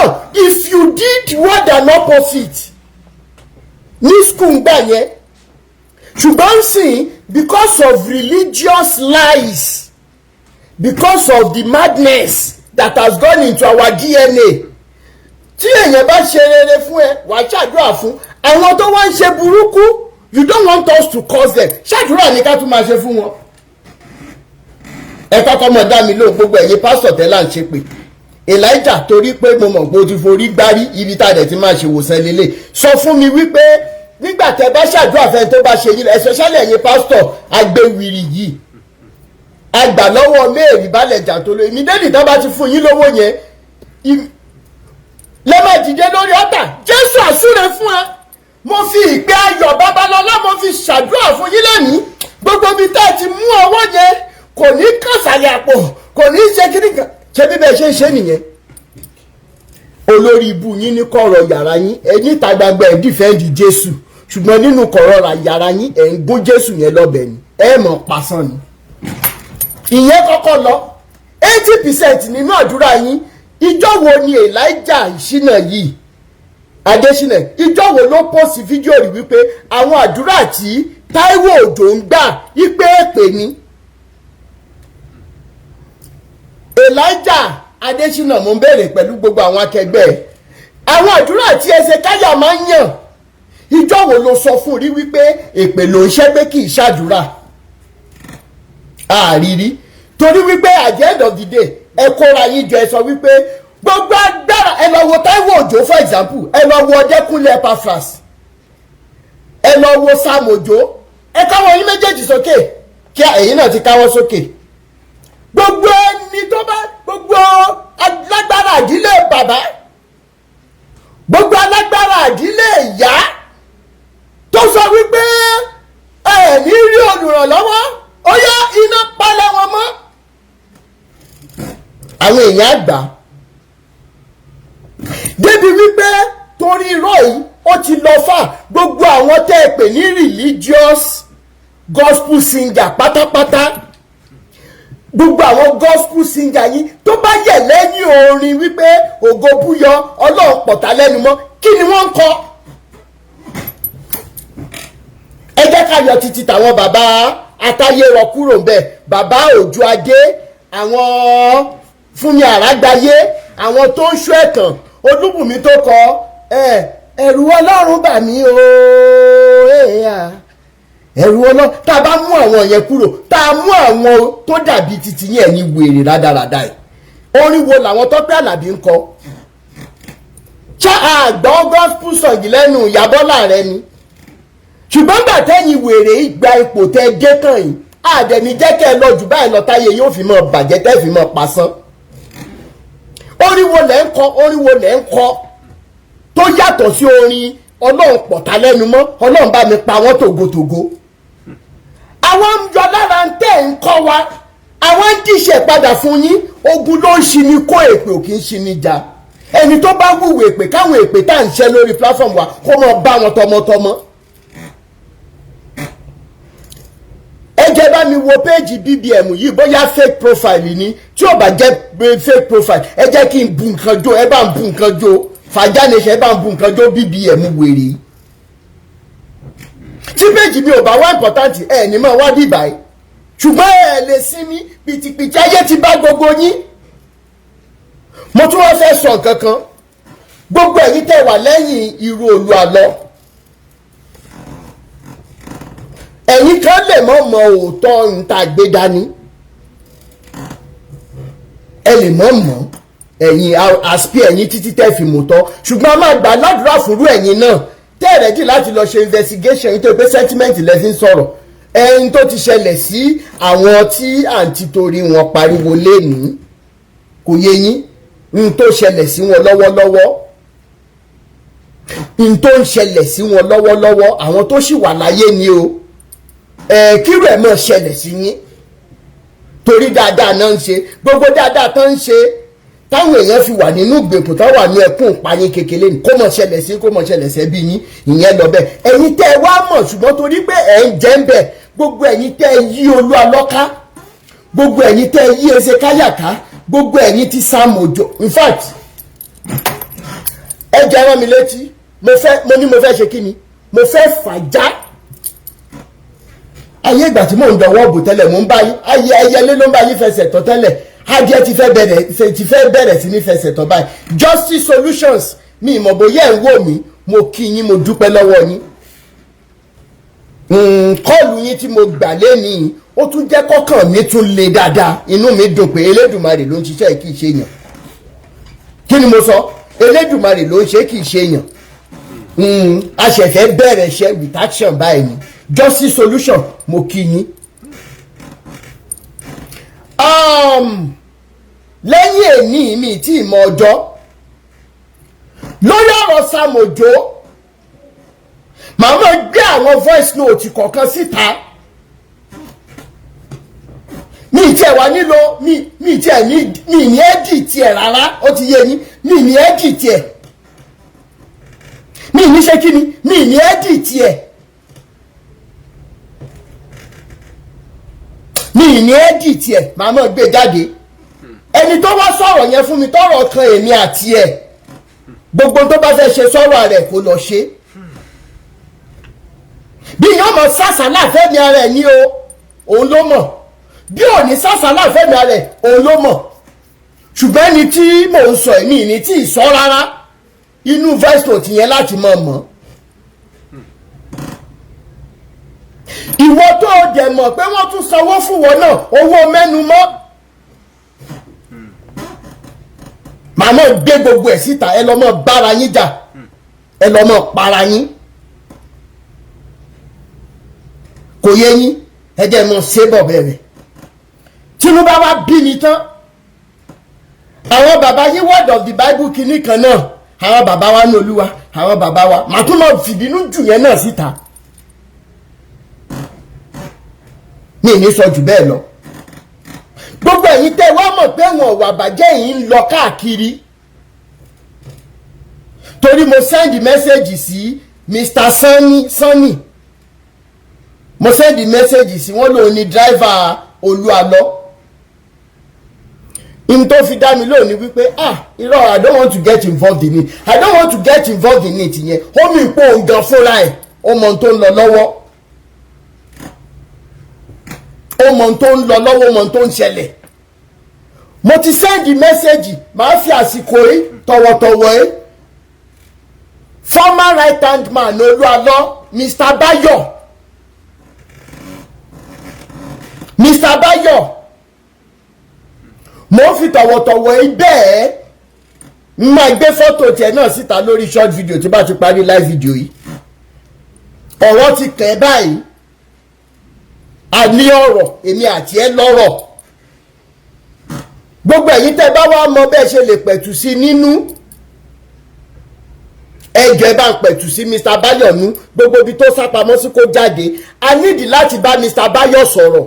now if you did word and opposite ní school gbà yẹn ṣùgbọ́n sìn because of religious lies, because of the madness that has gone into our DNA, tí èèyàn bá ṣe rere fún ẹ wàá ṣàdúrà fún àwọn tó wá ń ṣe burúkú. You don't want us to cause them. Ṣàdúrà ní ká tún máa ṣe fún wọn. Ẹ kọ́kọ́ mọ̀ dá mi lóhùn gbogbo ẹ̀yin pásítọ̀ tẹ́lá ń ṣe pé Elijah torí pé mo mọ̀ pé o ti forí gbárí ibi tá a dẹ̀ ti máa ṣe wòsàn lélẹ̀. Sọ fún mi wípé nígbà tẹ́ bá ṣàdúrà fẹ́ tó bá ṣe yín especially ẹ̀yin pásítọ̀ agbéwìrì yìí. Àgbà lọ́wọ́ Mary balẹ̀ jà tó lo èmi dẹ́nì tó bá ti fún yín lówó yẹn. Lẹ́mọ̀ dìde lórí ọ̀tà Jésù àsúre fún ẹ. Mo fi ìpè ayọ̀ Babalọ́lá mo fi ṣàdúrà fún yín lẹ́nìí gbogbo ibi tá a ti mú ọwọ́ yẹn kò ní kàṣàlẹ̀ àpò kò ní ṣe kíní kan ṣe bí bẹ́ẹ̀ ṣe ń ṣe nìyẹn. Olórí ibu yín ní kọ̀rọ̀ yàrá yín ẹ̀yin ìta gbangba ẹ̀ dìfẹ́ǹdì Jésù ṣùgbọ́n nínú kọ̀rọ̀ yàrá yín ẹ̀ ń gún Jésù yẹn lọ́bẹ̀ ni ẹ̀ mọ̀ pasán ni. Ìyẹn kọ́kọ́ lọ 80% nínú àdúrà yín ìjọ wo ni Elijah ìṣínà yìí Adésínà ìjọ wo ló pòsì fídíò rí wípé àwọn àdúrà tí Táíwò Òjó ń gbà yípe èpè ni. Elijah Adésínà mo ń béèrè pẹ̀lú gbogbo àwọn akẹgbẹ́ ẹ̀ àwọn àdúrà tí Hezekiah máa ń yàn ìjọ wo ló sọ fún rí wípé èpè ló ń ṣẹ́ pé kì í ṣàdúrà àrírí torí wípé at the end of the day ẹ kóra yín jọ ẹ sọ wípé gbogbo agbára ẹ lọ wo Táíwò Òjó for example ẹ lọ wo Ọdẹ́kúnlé Epaphras ẹ lọ wo Sam Òjó ẹ káwọ́ yín méjèèjì sókè kí ẹ̀yin náà ti káwọ́ sókè gbogbo ẹni tó bá gbogbo alágbára àdílé bàbá gbogbo alágbára àdílé ìyá tó sọ wípé ẹ ní rí olùrànlọ́wọ́ ó yá iná palẹ̀ wọn mọ́ àwọn èèyàn àgbà débi wípé torí irọ́ yìí ó ti lọ fà gbogbo àwọn tẹ́ ẹ pè ní religious gospel singer pátápátá gbogbo àwọn gospel singer yìí tó bá yẹ̀ lẹ́yìn orin wípé ògo búyọ Ọlọ́run pọ̀tà lẹ́nu mọ́ kí ni wọ́n ń kọ. Ẹ jẹ́ ká yọ títí tàwọn bàbá Atáyérọ kúrò ń bẹ̀ bàbá Òjó Adé àwọn Fúnmi Àrágbáyé àwọn tó ń ṣọ́ ẹ̀tàn Olúbùnmi tó kọ ẹ̀rù Ọlọ́run bà mí o ẹ̀rù Ọlọ́run tá a bá mú àwọn yẹn kúrò tá a mú àwọn tó dàbí titi yẹn ní wèrè rádaràda ẹ̀ orin wo làwọn Tọ́pẹ́ Àlàbí ń kọ ṣá àgbọ̀ gospel song lẹ́nu Ìyábọ́lá rẹ ni ṣùgbọ́n gbà tẹ́yìn wèrè ìgbà ipò tẹ́ dé tán yìí àdẹ̀ni jẹ́ kẹ́ ẹ lọ jù báyìí lọ táyé yóò fi mọ́ bàjẹ́ tẹ́ fi mọ́ pasán. Orin wo lẹ́ ń kọ tó yàtọ̀ sí orin Ọlọ́run pọ̀tà lẹ́nu mọ́ Ọlọ́run bá mi pa wọ́n tògótògó. Àwọn ń yọ lára ń tẹ́ ń kọ́ wa àwọn ń díṣẹ́ padà fún yín ogun ló ń ṣi ni kó èpè ò kì í ṣi ni jà ẹni tó bá wúwo èpè káwọn èpè tá à ń ṣe lórí platform wa kó mọ bá wọn tọmọtọmọ. Ẹ jẹ́ bá mi wo péèjì BBM yìí bóyá fake profile ni tí ò bá jẹ́ fake profile ẹ jẹ́ kí n bu nǹkan jó ẹ bá ń bu nǹkan jó fàjánẹsẹ ẹ bá ń bu nǹkan jó BBM wèrè tí péèjì mi ò bá wá important ẹ ní máa wá bíbá ẹ ṣùgbọ́n ẹ lè sinmi pìtìpìtì ayé ti bá gbogbo yín. Mo tún wá fẹ́ sọ nǹkan kan gbogbo ẹ̀yin tẹ́ wà lẹ́yìn irú olú àlọ́ ẹ̀yin kan lè mọ̀ òótọ́ níta gbé dání ẹ lè mọ̀ ẹ̀yin àsìpí ẹ̀yin títí tẹ́ fi mọ̀ tọ́ ṣùgbọ́n a máa gbà ládùúrà fúnrú ẹ̀yin náà tẹ́ ẹ̀ rẹ́dí láti lọ ṣe investigation yìí tó pé sentiment lẹ́sìn sọ̀rọ̀ ẹ̀yin tó ti ṣẹlẹ̀ sí àwọn tí àǹtí torí wọn pariwo lénìí kò yé yín n tó ṣẹlẹ̀ sí wọn lọ́wọ́lọ́wọ́ n tó ń ṣẹlẹ̀ sí wọn lọ́wọ́lọ́wọ́ àwọn tó sì wà láyé ni o kírò ẹ̀ mọ̀ ṣẹlẹ̀ sí yín torí dáadáa náà ń ṣe gbogbo dáadáa tó ń ṣe táwọn èèyàn fi wà nínú ìgbèkùn tó wà ní ẹkún ìpayín kékeré ní kó mọ̀ ṣẹlẹ̀ sí kó mọ̀ ṣẹlẹ̀ sí bí yín ìyẹn lọ bẹ́ẹ̀ ẹ̀yin tẹ́ ẹ wá mọ̀ ṣùgbọ́n torí pé ẹ̀ ń jẹ́ ń bẹ̀ gbogbo ẹ̀yin tẹ́ ẹ yí olú alọ́ká gbogbo ẹ̀yin tẹ́ ẹ yí Hezekiah ká gbogbo ẹ̀yin ti Sam Òjó in fact ẹ jẹ́ rán mi létí mo ní mo fẹ́ ṣe kí ni mo fẹ́ fàjà ayé ìgbà tí mò ń dọwọ́ bò tẹ́lẹ̀ mò ń bá ayé ẹyẹlé ló ń bá yín fẹsẹ̀ tọ́ tẹ́lẹ̀ adìẹ ti fẹ́ bẹ̀rẹ̀ sí ní fẹsẹ̀ tọ́ báyìí Justice Solutions mi ìmọ̀ bóyá ẹ̀ ń wò mí mo kí yín mo dúpẹ́ lọ́wọ́ yín kọ́ọ̀lù yín tí mo gbà lẹ́nìí ó tún jẹ́ kọ́kàn mi tún le dáadáa inú mi dùn pé Elédùmarè ló ń ṣiṣẹ́ kì í ṣe èèyàn kí ni mo sọ Elédùmarè ló ń ṣe kì í ṣe èèyàn a ṣẹ̀fẹ̀ bẹ̀rẹ̀ iṣẹ́ with action báyìí ni Justice Solution mo kí yín. lẹ́yìn èní mi tí ì mọ ọjọ́ lórí ọ̀rọ̀ Sam Ojo màá máa gbé àwọn voice note kọ̀ọ̀kan síta mi ì tiẹ̀ wá nílò mi ì tiẹ̀ ní edit ẹ̀ rárá ó ti yé yín mi ì ní edit ẹ̀ mi ì ní ṣe kí ni mi ì ní edit ẹ̀ mi ì ní edit ẹ̀ màá máa gbé jáde ẹni tó wá sọ̀rọ̀ yẹn fún mi tọ́rọ̀ kan èmi àti ẹ̀ gbogbo tó bá fẹ́ ṣe sọ̀rọ̀ rẹ̀ kó lọ ṣe bí yóò mọ sásàlà fẹ́mi ara ẹ̀ ní o òun ló mọ̀ bí ò ní sásàlà fẹ́mi ara ẹ̀ òun ló mọ̀ ṣùgbọ́n ẹni tí mò ń sọ èmi ní tí ì sọ rárá inú voice note yẹn láti mọ̀ mọ́ ìwọ tó dẹ̀ mọ̀ pé wọ́n tún sanwó fún wọn náà owó mẹ́nu mọ́ màmá gbé gbogbo ẹ̀ síta ẹ lọ́mọ bára yín jà ẹ lọ́mọ para yín kò yé yín ẹ jẹ́ mọ̀ ṣébọ̀ bẹ̀rẹ̀ Tinubu wá bí mi tán àwọn bàbá yín word of the Bible kìíní kan náà àwọn bàbá wa ní Olúwa àwọn bàbá wa màá tún mọ̀ fìbínú jù yẹn náà síta mi ní sọ jù bẹ́ẹ̀ lọ gbogbo ẹ̀yin tẹ́ wá mọ̀ pé wọn wà bàjẹ́ yìí ń lọ káàkiri torí mo send message sí Mr. Sunny mo send message sí wọn lòun ni driver Olúalọ in tó fi dá mi lónìí wípé irọ́ I don't want to get involved in it I don't want to get involved in it yẹn ó mi pò ń gan fúnra ẹ̀ ó mọ tó ń lọ lọ́wọ́ ó mọ tó ń lọ lọ́wọ́ ó mọ tó ń ṣẹlẹ̀ mo ti sẹ́ndì mẹ́sẹ̀gì máa fi àsìkò yìí tọ̀wọ̀tọ̀wọ̀ yìí former right hand man Olúalọ Mr. Bayo mo fi tọ̀wọ̀tọ̀wọ̀ yìí bẹ́ẹ̀ n máa gbé fọ́tò tiẹ̀ náà síta lórí short video tí bá ti parí live video yìí ọ̀rọ̀ ti kẹ̀ báyìí a ní ọ̀rọ̀ èmi àti ẹ lọ́rọ̀ gbogbo ẹ̀yin tẹ́ bá wá mọ bẹ́ẹ̀ ṣe lè pẹ̀tù sí nínú ẹjọ́ ẹ bá ń pẹ̀tù sí Mr. Bayo nú gbogbo ibi tó sápamọ́ sí kó jáde a nídìí láti bá Mr. Bayo sọ̀rọ̀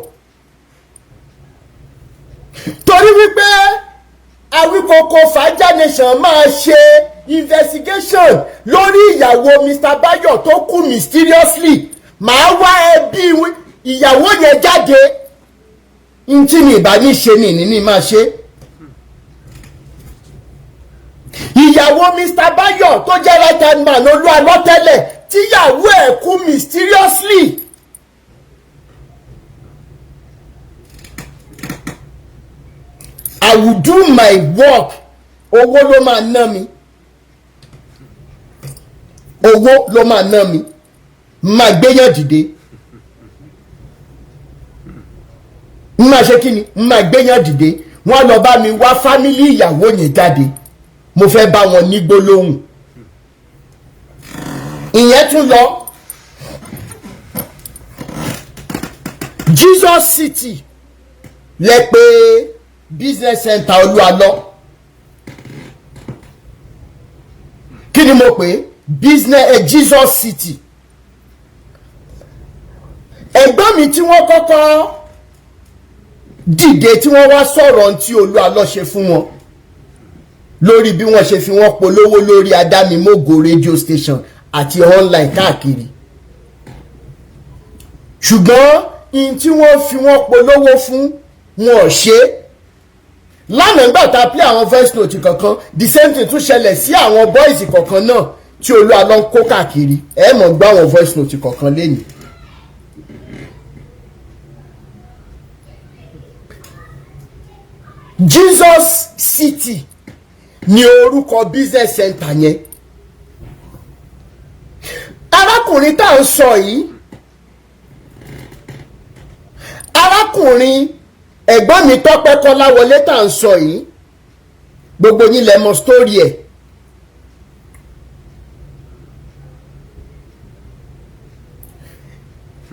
torí wípé Awikoko Fàájà Nation máa ṣe investigation lórí ìyàwó Mr. Bayo tó kú mysteriously màá wá ẹbí ìyàwó yẹn jáde ntí mi ìbá ní ṣe ní máa ṣe ìyàwó Mr. Bayo tó jẹ́ right hand man Olúalọ tẹ́lẹ̀ tíyàwó ẹ̀ kú mysteriously I will do my work owó ló máa ná mi owó ló máa ná mi máa gbéyàn dìde máa ṣe kí ni máa gbéyàn dìde wọ́n lọ bá mi wá fámílì ìyàwó yẹn jáde mo fẹ́ bá wọn ní gbólóhùn ìyẹn tún lọ Jesus City lẹ pé business center Olúalọ kí ni mo pè business Jesus City ẹ̀gbọ́n mi tí wọ́n kọ́kọ́ dìde tí wọ́n wá sọ̀rọ̀ tí Olúalọ ṣe fún wọn lórí bí wọ́n ṣe fi wọ́n polówó lórí Adámimógo radio station àti online káàkiri ṣùgbọ́n in tí wọ́n fi wọ́n polówó fún wọn ò ṣe lánàá nígbà tá a play àwọn voice note kankan the same thing tún ṣẹlẹ̀ sí àwọn boys kankan náà tí Olúwa lọ ń kó káàkiri ẹ mọ̀ gbọ́ àwọn voice note kankan lẹ́yìn. Jesus City ni orúkọ business center yẹn. arákùnrin tá à ń sọ yìí arákùnrin ẹ̀gbọ́n mi Tọ́pẹ́ Kọ́láwọlé tá à ń sọ yìí gbogbo yín lẹ mọ̀ story ẹ̀.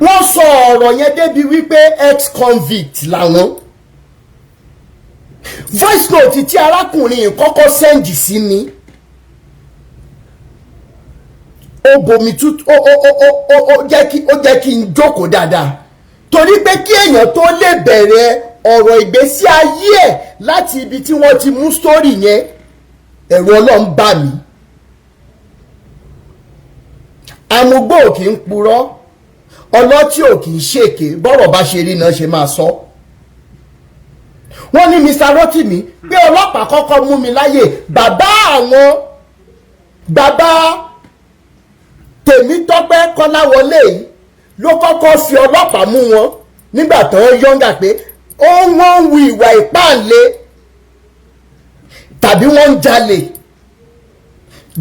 wọ́n sọ ọ̀rọ̀ yẹn débi wípé ex-convict làwọn. voice note tí arákùnrin yìí kọ́kọ́ sẹ́ǹdì sí mi ó bomi tún ó jẹ́ kí n jókòó dáadáa torí pé kí èèyàn tó lè bẹ̀rẹ̀ ọ̀rọ̀ ìgbésí ayé ẹ̀ láti ibi tí wọ́n ti mú story yẹn ẹ̀rù Ọlọ́run bà mí. amúgbó ò kì í purọ́ ọlọ́tí ò kì í ṣèké bọ́rọ̀ bá ṣe rí náà ṣe máa sọ. wọ́n ní Mr. Rotimi pé ọlọ́pàá kọ́kọ́ mú mi láyè bàbá Tèmítọ́pẹ́ Kọ́láwọlé ló kọ́kọ́ fi ọlọ́pàá mú wọn nígbà tó ń yọ̀ǹgà pé wọ́n ń hu ìwà ìpáǹle tàbí wọ́n ń jalè.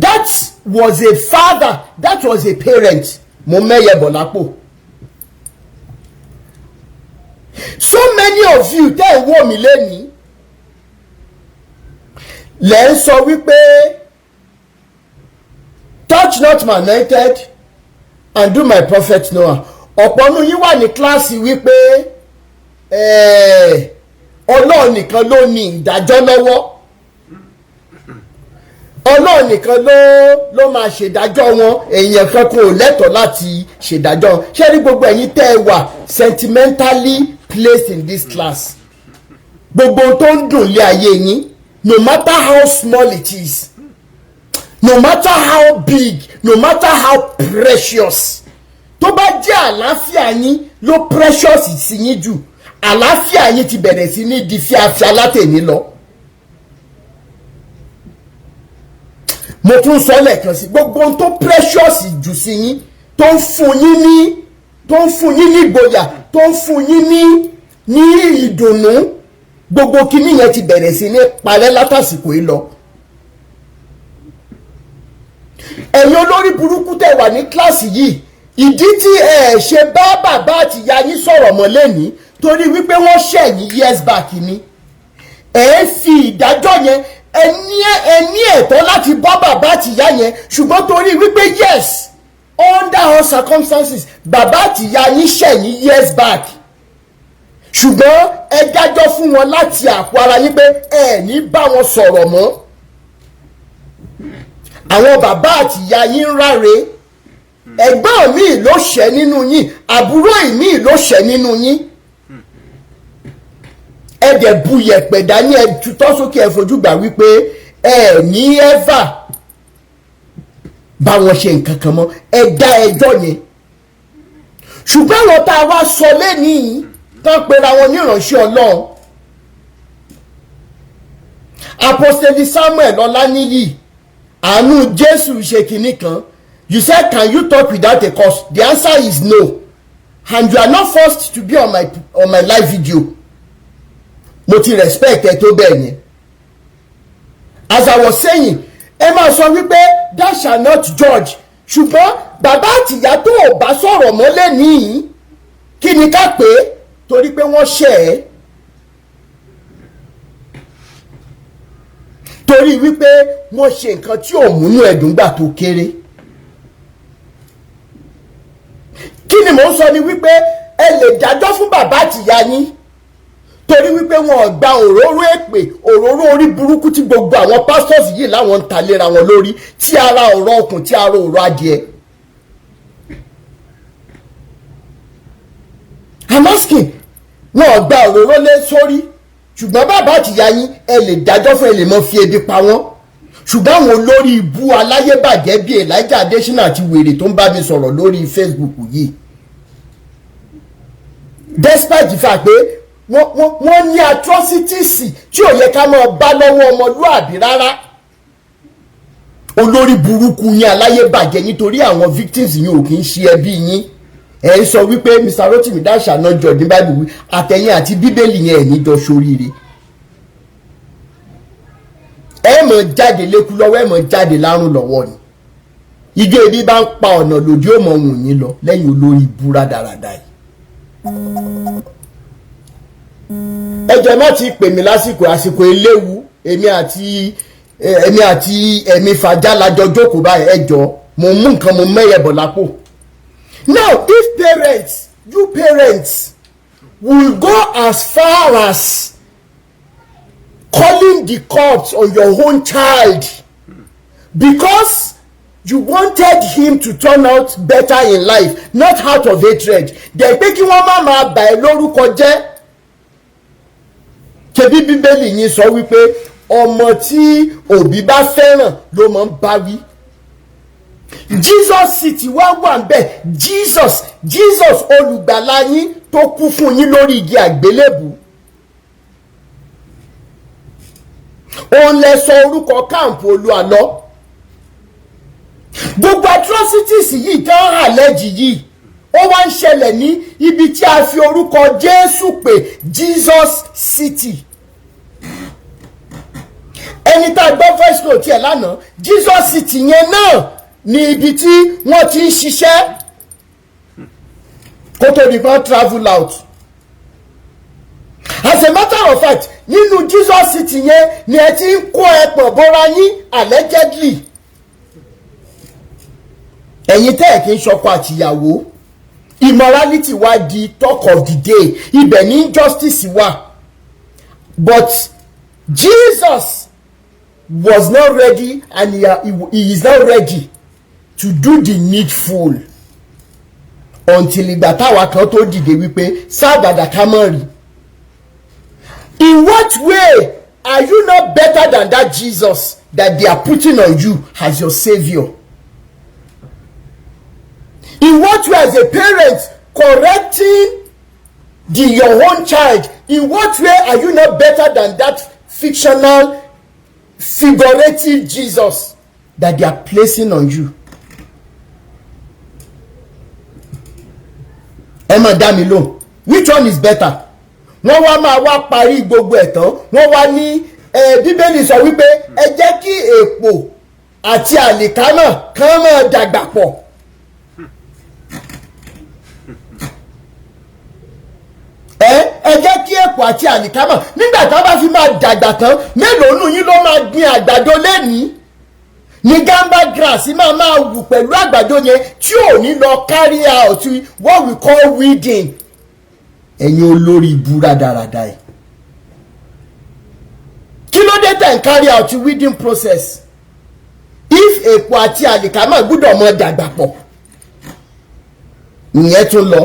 That was a father, that was a parent. Mo mẹ́yẹ bọ̀ lápò. So many of you tẹ́ ẹ̀ wò mí lẹ́ni lẹ́ ń sọ wípé touch not my anointed and do my prophet Noah. ọ̀pọ̀ nínú yín wà ní kíláàsì wípé Ọlọ́run nìkan ló ní ìdájọ́ lọ́wọ́. Ọlọ́run nìkan ló máa ṣèdájọ́ wọn èèyàn kankan ò lẹ́tọ̀ọ́ láti ṣèdájọ́. ṣé rí gbogbo ẹ̀yin tẹ́ ẹ wà sentimentally placed in this class gbogbo tó ń dùn lé ayé yín no matter how small it is no matter how big no matter how precious tó bá jẹ́ àlàáfíà yín ló precious sí yín jù àlàáfíà yín ti bẹ̀rẹ̀ sí ní di fíafíà látẹ̀ní lọ. mo tún sọ lẹ́ẹ̀kan sí gbogbo ohun tó precious jù sí yín tó ń fún yín ní ìgboyà tó ń fún yín ní ìdùnnú gbogbo kíní yẹn ti bẹ̀rẹ̀ sí ní parẹ́ látàsìkò yìí lọ. ẹ̀yin olórí burúkú tẹ́ wà ní kíláàsì yìí ìdí tí ẹ ṣe bá bàbá àti ìyá yín sọ̀rọ̀ mọ́ lẹ́ni torí wípé wọ́n ṣẹ̀yìn years back ni ẹ fi ìdájọ́ yẹn ẹ ní ẹ̀tọ́ láti bá bàbá àti ìyá yẹn ṣùgbọ́n torí wípé yes under all circumstances bàbá àti ìyá yín ṣẹ̀yìn years back ṣùgbọ́n ẹ dájọ́ fún wọn láti àpò ara yín pé ẹ ní bá wọn sọ̀rọ̀ mọ́. àwọn bàbá àti ìyá yín ń ráre ẹ̀gbọ́n mi ló ṣẹ̀ nínú yín àbúrò mi ló ṣẹ̀ nínú yín ẹ dẹ̀ bu yẹ̀pẹ̀ dání ẹ tutọ́ sókè ẹ fojú gbà wípé ẹ ní ẹ́fà bá wọn ṣe nǹkan kan mọ́ ẹ dá ẹjọ́ yẹn. ṣùgbọ́n àwọn tá a wá sọ lẹ́nìí tán pera wọn ní ìránṣẹ́ Ọlọ́run Apostoli Samuel Ọláníyì àánú Jésù ṣe kìíní kan. You said, can you talk without a cause? The answer is no. And you are not forced to be on my live video. Mo ti respect ẹ tó bẹ́ẹ̀ yẹn. As I was saying, ẹ máa sọ wípé thou shall not judge. Ṣùgbọ́n bàbá àtìyá tó ò bá sọ̀rọ̀ mọ́lẹ̀ níyì kí ni ká pé torí pé wọ́n ṣẹ̀ ẹ́. Torí wípé wọ́n ṣe nǹkan tí ò múnú ẹ̀dùn gbà tó kéré. Kí ni mò ń sọ ni wípé ẹ lè dájọ́ fún bàbá àtìyá yín torí wípé wọn ò gba òróró èpè òróró orí burúkú tí gbogbo àwọn pastors yìí láwọn ń ta léra wọn lórí tí ara ọ̀rọ̀ ọkùn tí ara ọ̀rọ̀ adìẹ. I'm asking wọn ò gba òróró lé sórí ṣùgbọ́n bàbá àtìyá yín ẹ lè dájọ́ fún ẹ lè mọ fi ebi pa wọ́n ṣùgbọ́n àwọn olórí ibú aláyébàjẹ́ bíi Elijah Adesina àti wèrè tó ń bá mi sọ̀rọ̀ lórí Facebook yìí despite the fact pé wọ́n ní atrocities tí ò yẹ ká máa bá lọ́wọ́ ọmọlúàbí rárá. Olórí burúkú yín aláyé bàjẹ́ nítorí àwọn victims yín ò kì í ṣe ẹbí yín. Ẹ sọ wípé Mr. Rotimi that shall not judge ní Bible wí àtẹ̀yìn àti bíbélì yẹn ẹ̀ ní jọ ṣoríire. Ẹ mọ̀ jáde lékú lọ́wọ́ ẹ mọ̀ jáde lárùn lọ́wọ́ ni. Ijó ebi bá ń pa ọ̀nà lòdì ó mọ ohun yín lọ lẹ́yìn olórí ibú rádaràda yìí. Ẹjọ́ má ti pè mí àsìkò eléwu èmi àti ẹ̀mí fàjà lájọ jókòó báyìí ẹjọ́ mo mú nǹkan mo mẹ́yẹ̀ bọ̀ lápò. Now if you parents will go as far as calling the cops on your own child because you wanted him to turn out better in life, not out of hatred, then pé kí wọ́n máa bà ẹ́ lórúkọ jẹ́. Ṣebí bíbélì yín sọ wípé ọmọ tí òbí bá fẹ́ràn ló máa ń bá wí. Jesus City wà ńbẹ̀. Jesus olùgbàlà yín tó kú fún yín lórí igi àgbélébù. Òun lẹ sọ orúkọ káàmpù Olúalọ. Gbogbo atrocities yìí tán àlẹ́jì yìí ó wá ń ṣẹlẹ̀ ní ibi tí a fi orúkọ Jésù pè Jesus City. Ẹni tá a gbọ́ voice note ẹ̀ lánàá Jesus City yẹn náà ní ibi tí wọ́n ti ń ṣiṣẹ́ kó tó di kan travel out. As a matter of fact nínú Jesus City yẹn ni ẹ ti ń kó ẹpọ̀n bóra yín allegedly. Ẹ̀yin tẹ́ ẹ̀ kí ń ṣọkọ àtìyàwó immorality wá di talk of the day ibẹ̀ ní injustice wà but Jesus was not ready and he is not ready to do the needful until ìgbà táwa kan tó dìde wípé sábàdà ká mọ̀ rí. In what way are you not better than that Jesus that they are putting on you as your saviour? In what way as a parent correcting your own child, in what way are you not better than that fictional figurative Jesus that they are placing on you? Ẹ máa dá mi lóhùn, which one is better? Wọ́n wá máa wá parí gbogbo ẹ̀ tán wọ́n wá ní bíbélì sọ wípé ẹ jẹ́ kí èpò àti àlìkámà kán máa dàgbà pọ̀. Ẹ jẹ́ kí èpò àti àlìkámà nígbà tá a bá fi máa dàgbà tán mélòó nù yín ló máa gbin àgbàdo lẹ́nìí ní gamba grass máa wù pẹ̀lú àgbàdo yẹn tí ò ní lọ carry out what we call weeding. Ẹ̀yin olórí ibu rádaràda ẹ̀ kí ló dé tẹ̀ ń carry out weeding process if èpò àti àlìkámà gbúdọ̀ mọ dàgbà pọ̀ ìyẹn tún lọ.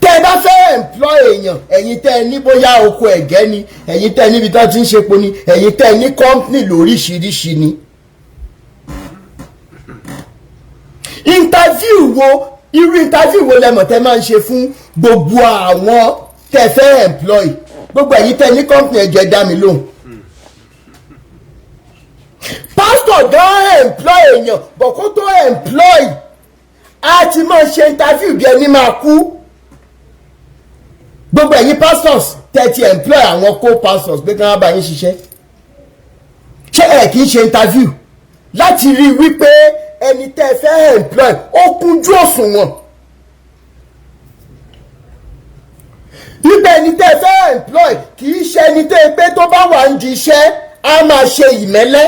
Tẹ́ ẹ bá fẹ́ employ èèyàn ẹ̀yin tẹ́ ẹ ní bóyá oko ẹ̀gẹ́ ni ẹ̀yin tẹ́ ẹ níbi tó ti ń ṣepo ni ẹ̀yin tẹ́ ẹ ní company lóríṣiríṣi ni. Irú interview wo lẹ́mọ̀ tẹ́ máa ń ṣe fún gbogbo àwọn tẹ́ fẹ́ employ gbogbo ẹ̀yin tẹ́ ní company ẹ̀jẹ̀ dá mi lóhùn. Pastor don employ èèyàn bọ̀ kó tó employ a ti máa ṣe interview bí ẹni máa kú. Gbogbo ẹ̀yin pastors tẹ́ ti employ àwọn co-pastors pé kí wọ́n bá yín ṣiṣẹ́ ṣé ẹ̀ kì í ṣe interview láti rí i wípé ẹni tẹ́ fẹ́ employ ó kúnjú òṣùwọ̀n. Ibẹ̀ ẹni tẹ́ fẹ́ employ kì í ṣe ẹni tẹ́ pé tó bá wà ń di iṣẹ́ á máa ṣe ìmẹ́lẹ́.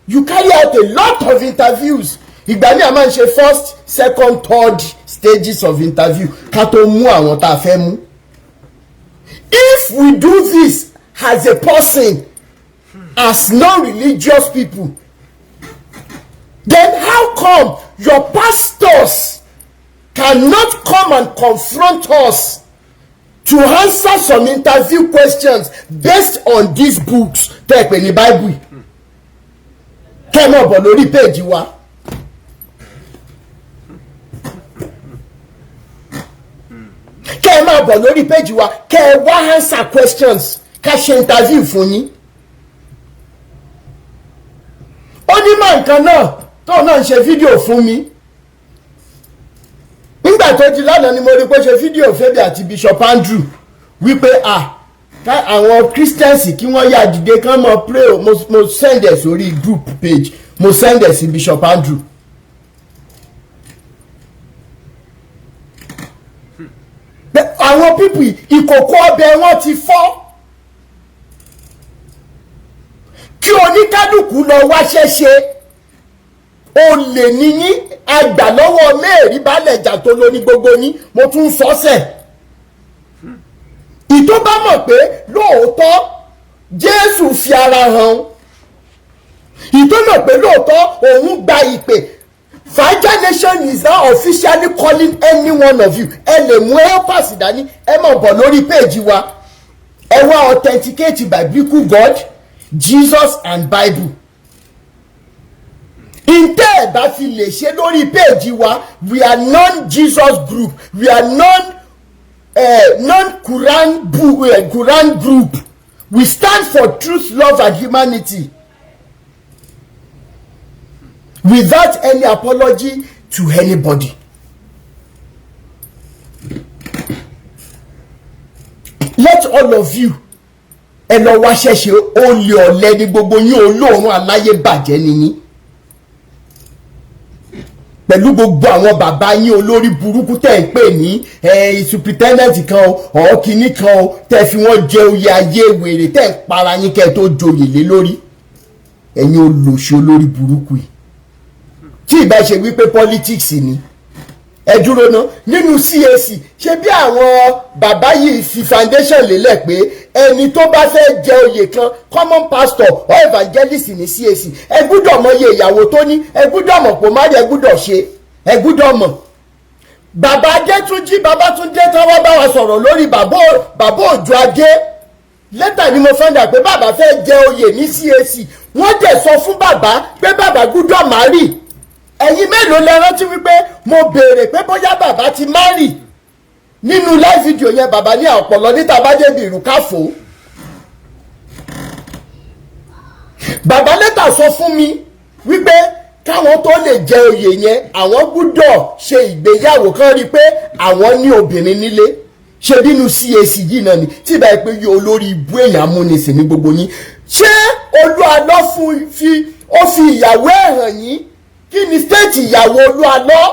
You carry out a lot of interviews. Ìgbà ní a máa ń ṣe first, second, third stages of interview ká tó mú àwọn tá a fẹ́ mú. If we do this as a person, as non-religious people, then how come your pastors cannot come and confront us to answer some interview questions based on these books tẹ́ pè ní Bible? Kẹ́ mọ̀ bọ̀ lórí péjì wa. kẹ́ ẹ máa bọ̀ lórí péjì wa kẹ́ ẹ wá answer questions ká ṣe interview fún yín. ó ní mọ̀ nǹkan náà tóun náà ń ṣe fídíò fún mi nígbà tó di lánàá ni mo rí pé ṣe fídíò Fẹ́mi àti Bishop Andrew wípé àwọn Christians kí wọ́n yà dìde kán mọ̀ pray o mo send ẹ̀ sórí group page mo send ẹ̀ sí Bishop Andrew. àwọn pípì ìkòkò ọbẹ̀ wọn ti fọ́ kí oníkálukú lọ wáṣẹ́ ṣe olè níyí àgbà lọ́wọ́ mẹ́rin balẹ̀ jà tó lóní gbogbo yín mo tún sọ́sẹ̀ ìtó bá mọ̀ pé lóòótọ́ Jésù fi ara hàn ìtó mọ̀ pé lóòótọ́ òun gba ìpè Fragile Nation is now officially calling any one of you ẹ lè mú helpers dání ẹ mọ̀ bọ̀ lórí péjì wa ẹ wá authenticate biblical God Jesus and Bible ntẹ́ ẹ̀ bá fi lè ṣe lórí péjì wa we are non-Jesus group we are non-Quran group we stand for truth love and humanity without any apology to anybody. Let all of you ẹ lọ wá ṣẹ̀ṣẹ̀ olè ọ̀lẹ ní gbogbo yín olóòórùn aláyé bàjẹ́ nìyí pẹ̀lú gbogbo àwọn bàbá yín olórí burúkú tẹ̀ ń pè ní superintendent kan ọ̀ kìíní kan tẹ̀ fi wọ́n jẹ oyè ayé wèrè tẹ̀ ń para yín kẹ́ tó joyè lé lórí ẹ̀yin olòṣì olórí burúkú yìí tí ìbá ṣe wípé politics ni ẹ dúró ná nínú CAC ṣe bí àwọn bàbá yìí fi foundation lélẹ̀ pé ẹni tó bá fẹ́ jẹ oyè kan common pastor or evangelist ní CAC ẹ gbúdọ̀ mọ iye ìyàwó tó ní ẹ gbúdọ̀ mọ̀ pò má rí ẹ gbúdọ̀ ṣe ẹ gbúdọ̀ mọ̀. bàbá Adétúnjí Babátúndé tán wá bá wa sọ̀rọ̀ lórí bàbá Òjó Adé lẹ́tà ni mo fẹ́ndà pé bàbá fẹ́ jẹ oyè ní CAC wọ́n dẹ̀ sọ fún bàbá pé bàbá gbúdọ̀ má rí ẹ̀yin mélòó lẹ rántí wípé mo béèrè pé bóyá bàbá ti márì nínú live video yẹn bàbá ní ọ̀pọ̀lọ níta bá débi ìrù káfò bàbá lẹ́tà sọ fún mi wípé káwọn tó lè jẹ oyè yẹn àwọn gbúdọ̀ ṣe ìgbéyàwó kan rí i pé àwọn ní obìnrin nílé ṣe bínú CAC yìí náà ni tí ìbá yẹ pé yóò olórí ibú èèyàn amúnisìn ní gbogbo yín ṣé Olúalọ́ ó fi ìyàwó ẹ̀ hàn yín kí ni state ìyàwó Olúalọ́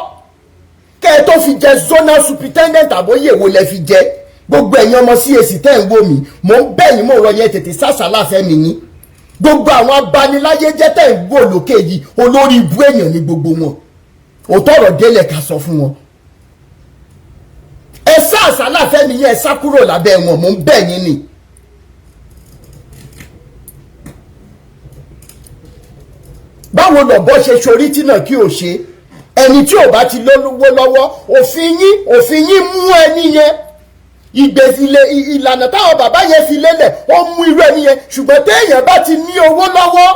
kẹ́ ẹ tó fi jẹ zonal superintendent àbóyè wo lẹ fi jẹ gbogbo ẹ̀yin ọmọ CAC tẹ́ ń wò mí mò ń bẹ̀ yín mò ń rọ yẹn tètè sásàlá fẹ́mi yín gbogbo àwọn abaniláyé jẹ́ tẹ́ ń wò lókè yìí olórí ibú èèyàn ní gbogbo wọn òótọ́ ọ̀rọ̀ délẹ̀ ká sọ fún wọn ẹ sásàlá fẹ́mi yín ẹ sá kúrò lábẹ́ wọn mò ń bẹ̀ yín ni. báwo lọ̀bọ ṣe ṣorí tí náà kí o ṣe ẹni tí ò bá ti lówó lọ́wọ́ òfin yín mú ẹni yẹn ìlànà táwọn bàbá yẹn fi lélẹ̀ ó mú irú ẹni yẹn ṣùgbọ́n téèyàn bá ti ní owó lọ́wọ́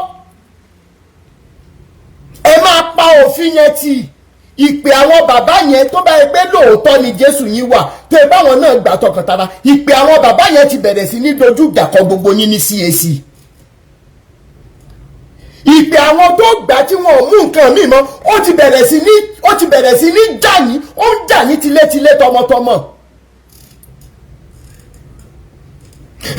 ẹ máa pa òfin yẹn tì ìpè àwọn bàbá yẹn tó bá yẹ pé lóòótọ́ ni Jésù yín wà tó ẹ báwọn náà gbà tọkàntara ìpè àwọn bàbá yẹn ti bẹ̀rẹ̀ sí ní dojú ìjà kọ gbogbo yín ní CAC ìpè àwọn tó gbà tí wọn ò mú nǹkan míì mọ́ ó ti bẹ̀rẹ̀ sí ní jà ní ó ń jà ní tilétilé tọmọtọmọ.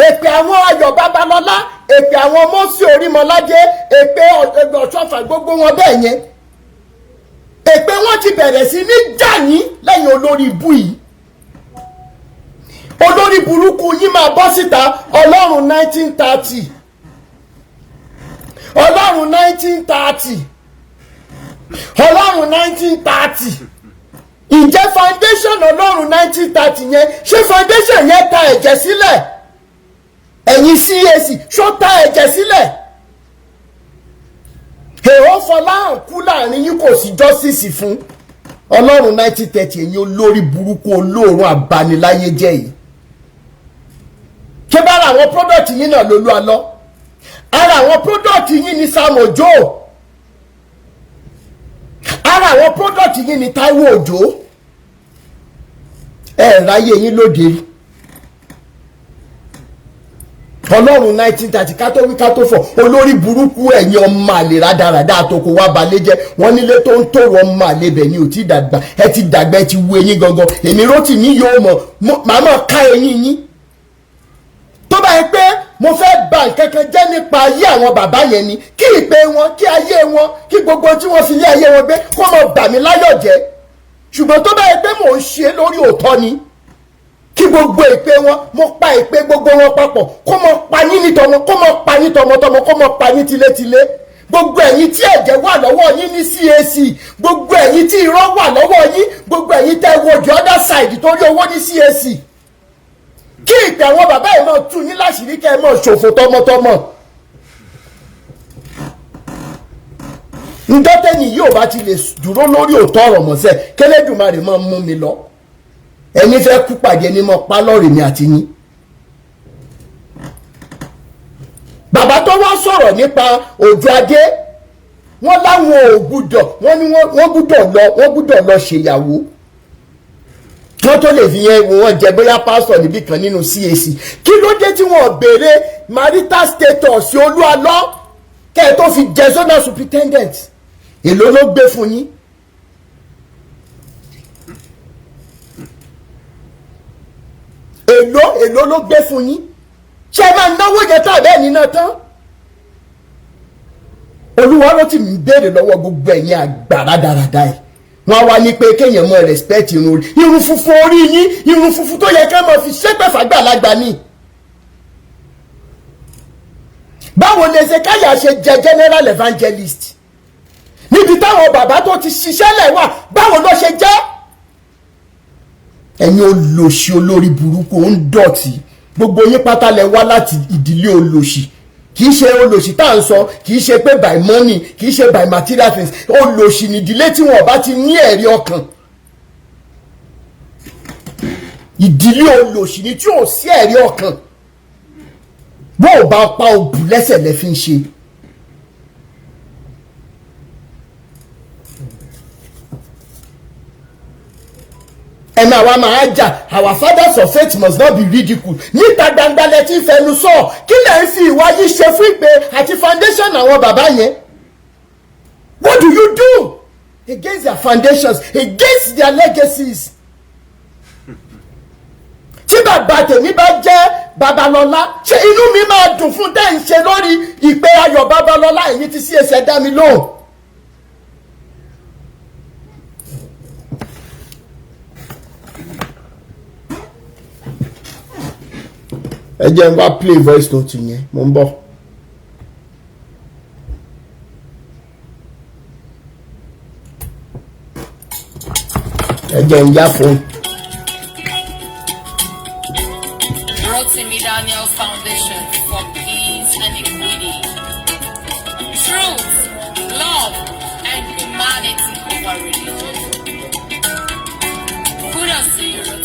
èpè àwọn Ayọ̀ Babalọ́lá èpè àwọn Mósè Orímọládé èpè Ọ̀ṣọ́fà gbogbo wọn bẹ́ẹ̀ yẹn èpè wọn ti bẹ̀rẹ̀ sí ní jà ní lẹ́yìn olórí ibú yìí olórí burúkú yín máa bọ́ síta Ọlọ́run 1930 Ọlọ́run 1930 Ọlọ́run 1930 ǹjẹ́ foundation Ọlọ́run 1930 yẹn ṣé foundation yẹn ta ẹ̀jẹ̀ sílẹ̀ ẹ̀yin CAC ṣó ta ẹ̀jẹ̀ sílẹ̀ èèwọ̀ Fọláhàn kú láàrin yín kò sí justice fún Ọlọ́run 1930 ẹ̀yin olórí burúkú olóòórùn abaniláyé jẹ́ yìí ṣé bára àwọn product yín náà l'Olúalọ́ ara àwọn product yín ni Sam Ojo ara àwọn product yín ni Táíwò Òjó ẹ ráyè yín lóde rí. Ọlọ́run 1930 kátó wí kátó fọ̀ olórí burúkú ẹ̀yin ọmọ àlè rádaràdà àtòkò wa balẹ̀ jẹ́ wọ́n nílé tó ń tòrò ọmọ àlè bẹ̀ ni ò ti dàgbà ẹ ti dàgbà ẹ ti wu eyín gangan èmi Rótìmí yóò mọ̀ màmá ká eyín yín. Tó bá yẹ pé mo fẹ́ bà nǹkan kan jẹ́ nípa ayé àwọn bàbá yẹn ni kí ìpè wọn kí ayé wọn kí gbogbo tí wọ́n fi lé ayé wọn gbé kó mọ̀ bà mí láyọ̀ jẹ́ ṣùgbọ́n tó bá yẹ pé mò ń ṣe lórí òótọ́ ni kí gbogbo ìpè wọn mo pa ìpè gbogbo wọn papọ̀ kó mọ̀ pa yín ní tọmọ kó mọ̀ pa yín tọmọtọmọ kó mọ̀ pa yín tilétilé gbogbo ẹ̀yin tí ẹ̀jẹ̀ wà lọ́wọ́ yín ní CAC gbogbo ẹ̀yin tí irọ́ wà lọ́wọ́ yín gbogbo ẹ̀yin tẹ́ wo the other side torí owó ní CAC kí ìpè àwọn bàbá yìí máa tú yín láṣìírí kẹ́ ẹ máa ṣòfò tọmọtọmọ. Ndọ́tẹ́ni yóò bá ti lè dúró lórí òótọ́ ọ̀rọ̀ mọ́sẹ̀ k'Ẹlẹ́dùmarè máa mú mi lọ ẹni fẹ́ kú pàdé ní mọ́ pa lọ́rẹ̀ mi àti yín. Bàbá tó wá sọ̀rọ̀ nípa Òjó Adé wọ́n láwọn ò gbúdọ̀ wọ́n ní wọ́n gbúdọ̀ lọ ṣèyàwó wọ́n tó lè fi yẹn wọ́n jẹ bóyá pásítọ̀ níbì kan nínú CAC kí ló dé tí wọ́n béèrè marital status Olúalọ́ kẹ́ ẹ tó fi jẹ zonal superintendent èló ló gbé fún yín. èló ló gbé fún yín ṣé ẹ máa náwó yẹn tán bẹ́ẹ̀ ní náà tán. Olúwa ló ti ń béèrè lọ́wọ́ gbogbo ẹ̀yin àgbà rádaràda ẹ̀ wọ́n wá ní pé kéèyàn mọ respect irun funfun orí yín irun funfun tó yẹ ká mọ̀ fi ṣépè fàgbàlagbà ni. Báwo ni Hezekiah ṣe jẹ general evangelist níbi táwọn bàbá tó ti ṣiṣẹ́ lẹ̀ wà báwo ló ṣe jẹ́. Ẹ̀yin olòṣì olórí burúkú ń dọ̀tí gbogbo yín pátá lẹ wá láti ìdílé olòṣì kì í ṣe olòṣì tá à ń sọ kì í ṣe pé by money kì í ṣe by material things olòṣì nídìílé tí wọn bá ti ní ẹ̀rí ọkàn ìdílé olòṣì ni tí ò sí ẹ̀rí ọkàn bó o bá pa òbú lẹ́sẹ̀ lẹ́ fi ń ṣe. ẹ̀mí àwa máa jà our fathers of faith must not be ridiculed níta gbangba lẹ ti fẹnu sọ kí lẹ ń fi ìwà yìí ṣe fún ìpè àti foundation àwọn bàbá yẹn. What do you do against their foundations against their legacies? tí bàbá tèmi bá jẹ́ Babalọ́lá ṣé inú mi máa dùn fún tẹ́ ń ṣe lórí ìpè ayọ̀ Babalọ́lá èyí tí sí ẹsẹ̀ dá mi lóhùn. ẹ jẹ́ n bá play voice note yẹn mo ń bọ̀. ẹ jẹ́ n já fún. Daniel Foundation for Peace and Equity. Truth, love, and humanity over religion. Kudos to you,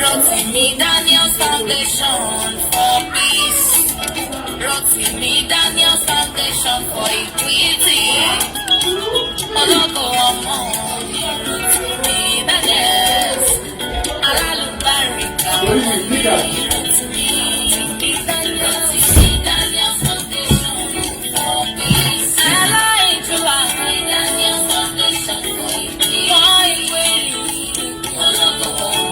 Rotimi Daniel Foundation for Peace. Rotimi Daniel Foundation for Equity. Ológo ọmọ ni Rotimi Daniel. Alálùbáríkà ọmọ ni Rotimi. Rotimi Daniel Foundation for Peace. Aláìjọba Daniel Foundation for Equity. For Equity. Ológo ọmọ.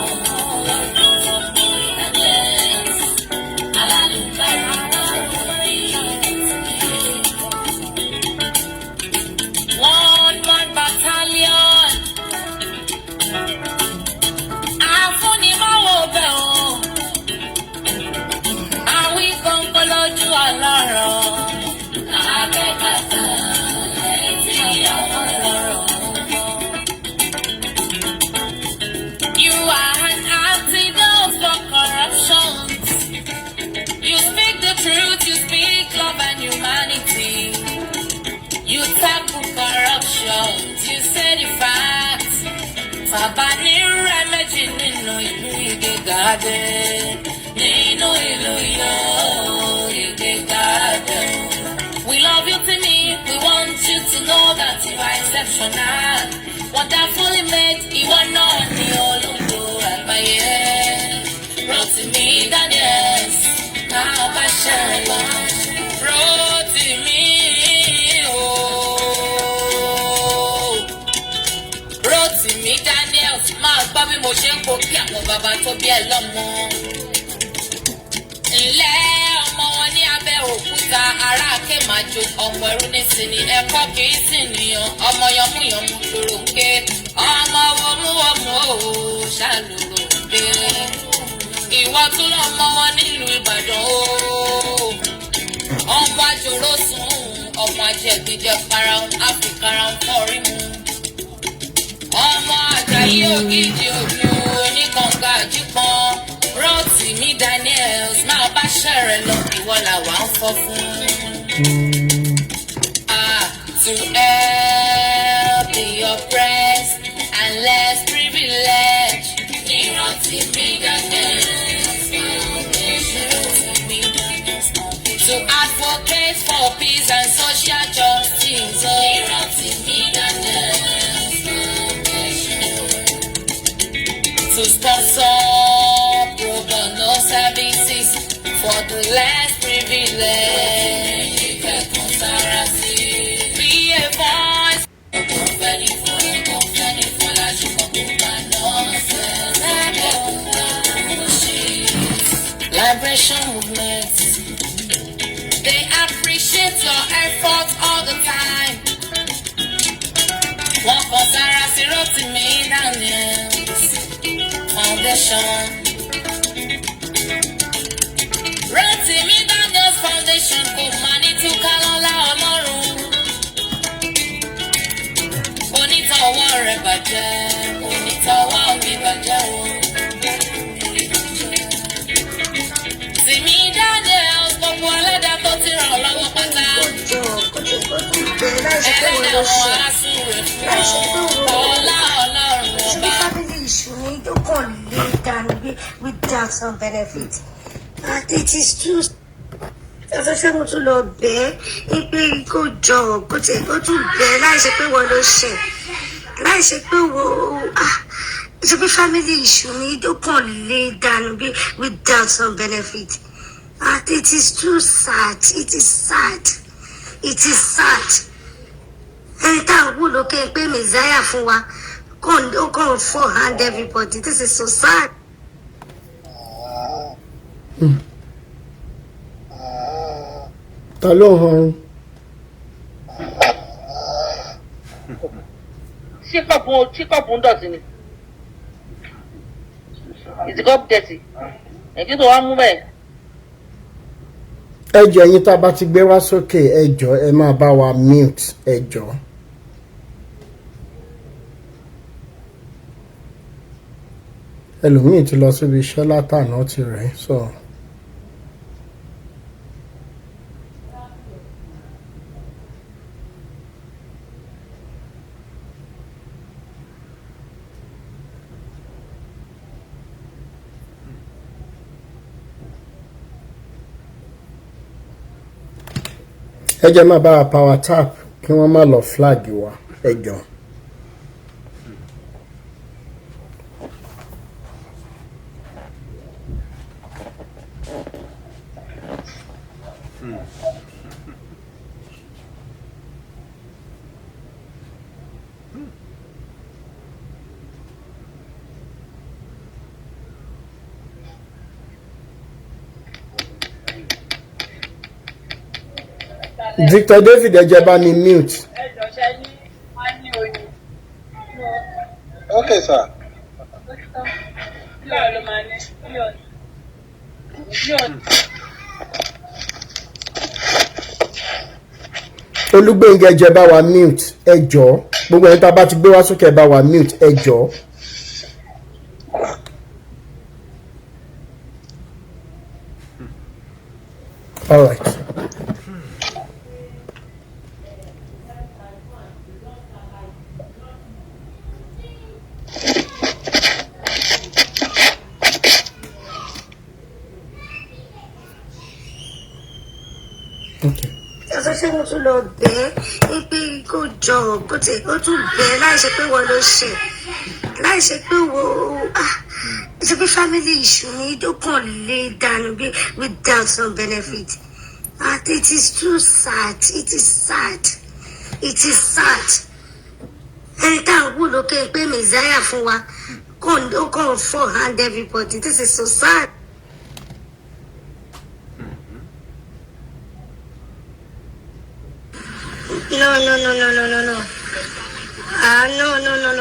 You said the facts. Fabani Ramaji nínú ìlú Ìgégádé. Nínú ìlú Ìgégádé. We love you, Timmy. We want you to know that you are exceptional. Wonderfully made, you are not the máa gbọ́ bí mo ṣe ń kó kí àwọn bàbá tó bí ẹ lọ́mọ. Ilé ọmọ wọn ní abẹ́ òkúta ará Kémàjò ọmọ ẹrú ní sinmi ẹ̀kọ́ kì í sì nìyàn ọmọ yọmúyọmú lòrò ń ké ọmọ wọmúwọmú ooo ṣàlùrò ń ké. Ìwọ tún lọ́mọ wọn nílùú Ìbàdàn ooo. Ọmọ àjòrò sùn ọmọ àjẹgbìjẹ farahàn àfikàrà ń fọrí mu. Ọmọ Àjàyí Ògìjì Òjò oníkànga àjípọn Rántí mi Daniels máa bá ṣẹ̀rẹ̀ lọ ìwọ làwa ń fọ́ fún. To help the oppressed and less privileged. Rántí mi Daniels to advocate for peace and social justice. Rántí mi Daniels to sponsor pro bono services for the less privileged. Be a voice. Liberation movement. They appreciate your efforts all the time. One for Sarah Sirotimi Daniels Foundation. Rotimi Daniels Foundation kò máa ní túká lọ́lá Ọlọ́run. Onítọ̀wọ́ rẹ̀ bàjẹ́, onítọ̀wọ́ mi bàjẹ́ o. Tìmí Daniels gbogbo ẹlẹ́dà tó ti ràn lọ́wọ́ pátá. Ẹlẹ́dà wọn á súre fún ọ. Ọlá Ọlọ́run ọba. Without some benefit. And it is true. As I said, to lọ bẹ́ẹ̀ ipe kò jọ kò tẹ̀ kó tún bẹ́ẹ̀ láì ṣe pé wọ́n ló ṣe láì ṣe pé ṣe pé family issue ni tó kàn lè dànù bí without some benefit. And it is too sad. It is sad. It is sad. Ẹni tá à ń wù lókè pé Messiah fún wa ó kàn forehand everybody. This is so sad. Ta ló ń han? Ṣé kọ́ọ̀pù ń dọ̀tí ni? Is the cup dirty? Ẹ̀kí tó wá mú bẹ́ẹ̀. Ẹ jọ̀ọ́ ẹ̀yin tá a bá ti gbé wá sókè ẹ jọ̀ọ́ ẹ máa bá wa mute ẹ jọ̀ọ́. Ẹlòmíì ti lọ síbi iṣẹ́ látàná ti rẹ̀ sọ. Ẹ jẹ́ máa bá wa power tap kí wọ́n má lọ flag wa ẹ jọ̀ọ́. Victor David Ejeba ni mute. Okay, sir. Olúgbénga Ejeba wa mute ẹ jọ̀ọ́. Gbogbo ẹni tá bá ti gbé wá sókè bá wa mute ẹ jọ̀ọ́. All right. Okay. As I said, to lọ bẹ́ẹ̀ ipe kò jọ kò tẹ̀ kó tún bẹ́ẹ̀ láì ṣe pé wọ́n ló ṣe láì ṣe pé ṣe pé family issue ni tó kàn lè dànù bí without some benefit. And it is too sad. It is sad. It is sad. Ẹni tá à ń wù lókè pé Messiah fún wa Can't forehand everybody. This is so sad. No.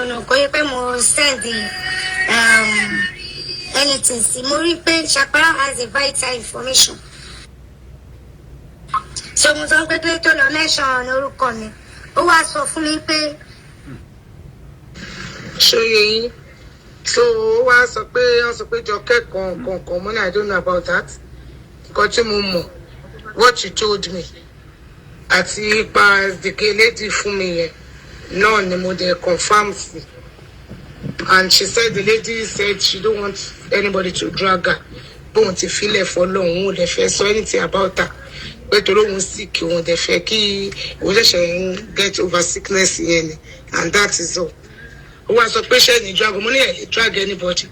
No. Kò yẹ pé mo send the anything. See, mo rí pé Shakara has a vital information. So mo sọ pé tó lọ mention orúkọ mi. Ó wá sọ fún mi pé ṣóyè yín. So ó wá sọ pé Jọkẹ́ kan money, I don't know about that. Nǹkan tí mo mọ̀, what you told me àti ipa the lady fún mi yẹn náà ni mo dẹ̀ confirm sí. And she said the lady said she don't want anybody to drag her. Bóun ti filẹ̀ fọlọ́run, òun ò dẹ̀ fẹ́ sọ anything about her. Pé torí òun sick, òun dẹ̀ fẹ́ kí òun ṣẹ̀ṣẹ̀ get over sickness yẹn ni, and that is all. Who was a patient in drag money, drag anybody.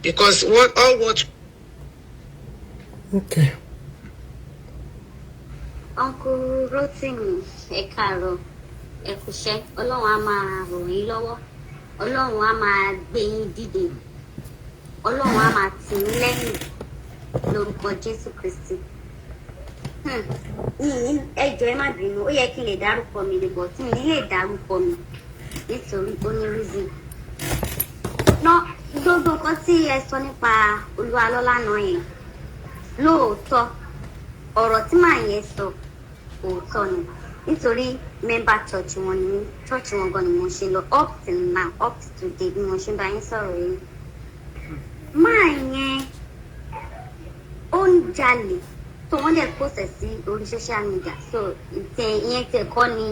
Because what. Okay. Uncle Rotimi, ẹ káàárọ̀, ẹ kúṣẹ́, Ọlọ́run á máa ràn yín lọ́wọ́, Ọlọ́run á máa gbé yín dìde, Ọlọ́run á máa tì yín lẹ́yìn lórúkọ Jésù Kristi. Ẹ jọ̀ọ́ ẹ má bínú, ó yẹ kí n lè dárúkọ mi lè bọ̀ tí mi lè dárúkọ mi nítorí ó ní reason. Gbogbo nǹkan tí ẹ sọ nípa Olúwalọ́lá náà yẹn lóòótọ́ ọ̀rọ̀ tí màá yẹn sọ òótọ́ ni nítorí member church wọn ni church wọn gan ni mo ṣe lọ up till now, up to today bí mo ṣe bá yín sọ̀rọ̀ yìí. Máa yẹn ó ń jalè tó wọ́n dẹ̀ post sí orí social media, so ìyẹn tẹ̀ kọ́ ni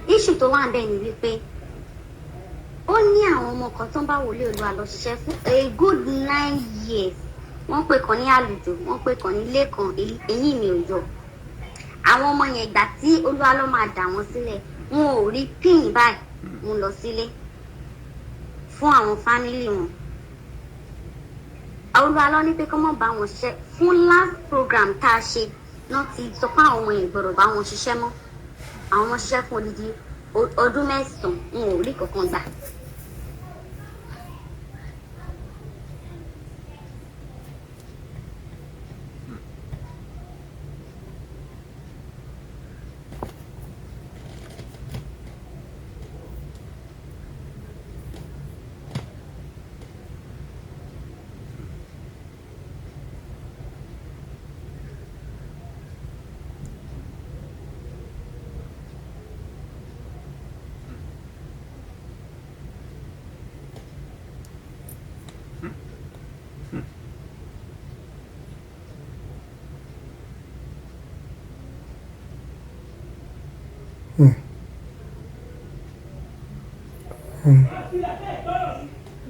issue tó wà bẹ́ẹ̀ ni wípé ó ní àwọn ọmọ kan tó ń bá wòlé Olúwa lọ ṣiṣẹ́ fún a good 9 years. Wọ́n pè kan ní àlùjọ, wọ́n pè kan ní ilé kan, eyín mi ò yọ. Àwọn ọmọ yẹn ìgbà tí Olúwa ló máa dà wọ́n sílẹ̀, wọn ò rí pín báyìí, wọ́n lọ sílé fún àwọn fámílì wọn. Olúwa ló ní pé kọ́ mọ́ bá wọn ṣiṣẹ́ fún last program tá a ṣe náà ti sọ fún àwọn ọmọ yẹn gbọ́dọ̀ bá wọn ṣiṣẹ́ mọ́. Àwọn ọmọ ṣiṣẹ́ fún odidi ọdún 9, wọn ò rí kankan gbà.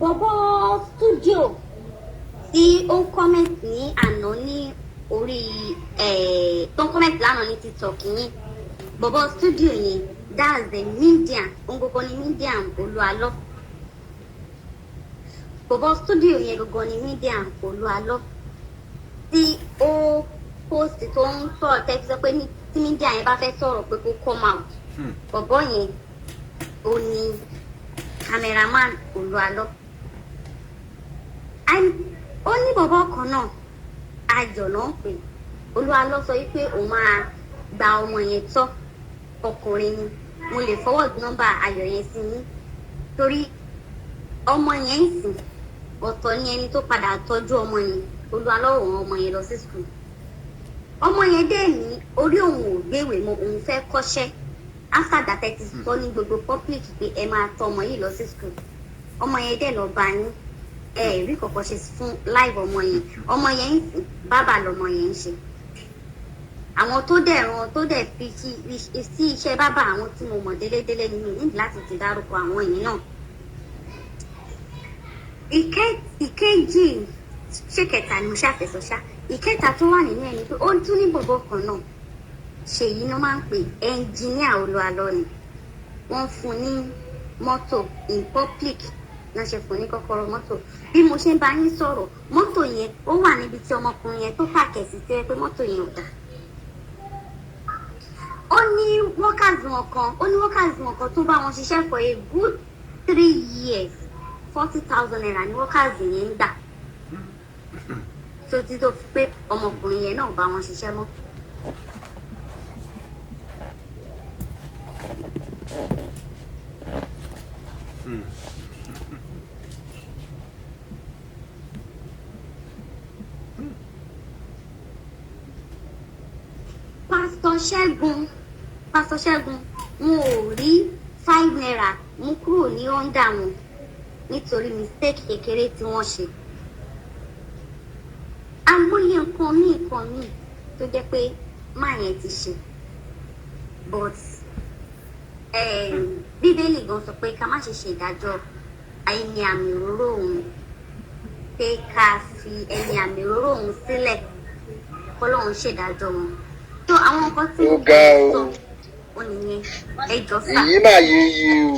Bọ̀bọ̀ studio tí ó ń comment ní àná ní orí tó ń comment lánàá ní TikTok yín. Bọ̀bọ̀ studio yẹn, that's the medium, òun gbogbo ni medium Olúalọ́. Bọ̀bọ̀ studio yẹn gbogbo ni medium Olúalọ́. Tí ó post tó ń sọ̀rọ̀ tẹ́tí sọ pé tí medium yẹn bá fẹ́ sọ̀rọ̀ pé kó come out. Bọ̀bọ̀ yẹn ó ní cameraman Olúalọ́. Ó ní bọ̀bọ̀ kan náà Ayọ̀ náà pé Olúalọ́ sọ wípé òun máa gba ọmọ yẹn tọ́, ọkùnrin ni. Mo lè forward nọ́mbà Ayọ̀ yẹn sí yín torí ọmọ yẹn ń sìn ọ̀tọ̀ ní ẹni tó padà tọ́jú ọmọ yẹn. Olúalọ́ rán ọmọ yẹn lọ sí school. Ọmọ yẹn dẹ̀ ní orí òun ò gbéwèé mọ́, òun fẹ́ kọ́ṣẹ́. After that, it is sọ ní gbogbo public pé ẹ máa tọ́ ọmọ yìí lọ sí school. Ọmọ yẹn dẹ̀ lọ bá yín, rí kọ̀kọ́ ṣe fún live ọmọ yẹn. Ọmọ yẹn ń sìn bábà lọmọ yẹn ń ṣe. Àwọn tó dẹ̀ fi sí iṣẹ́ bábà, àwọn tí mo mọ̀ délédélé ni mi níbi láti ti dárúkọ àwọn yìí náà. Ìkejì ṣé kẹta ni mo ṣàfẹ́sọ ṣá. Ìkẹta tó wà nínú ẹni pé ó tún ní bọ̀bọ̀ kan náà. Ṣèyí ló máa ń pè ẹnjìníà Olúalọ́ ni. Wọ́n fún ní mọ́tò in public náà ṣe fún ní kọ́kọ́rọ́ mọ́tò. Bí mo ṣe ń bá yín sọ̀rọ̀, mọ́tò yẹn ó wà níbi tí ọmọkùnrin yẹn tó pàkẹ́ sí tẹ́ pé mọ́tò yẹn ò dá. Ó ní workers wọn kan tó bá wọn ṣiṣẹ́ for a good 3 years 40,000 naira ní workers yẹn ń gbà tó ti tó fi pé ọmọkùnrin yẹn náà bá wọn ṣiṣẹ́ mọ́. Pásítọ̀ Ṣẹ́gun wọn ò rí 5 naira mú kúrò ní ọ́ndà wọn nítorí mistake kékeré tí wọ́n ṣe. Àmúyẹ nǹkan míì tó jẹ́ pé máa yẹn ti ṣe but bíbélì gan sọ pé ká má ṣe ṣe ìdájọ́ ẹni àmì òróró òun, pé ká fi ẹni àmì òróró òun sílẹ̀ kọ́lọ́run ṣèdájọ́ wọn. So àwọn nǹkan tí mo sọ ó nìyẹn ẹjọ́ sá. èyí máa yé yé o.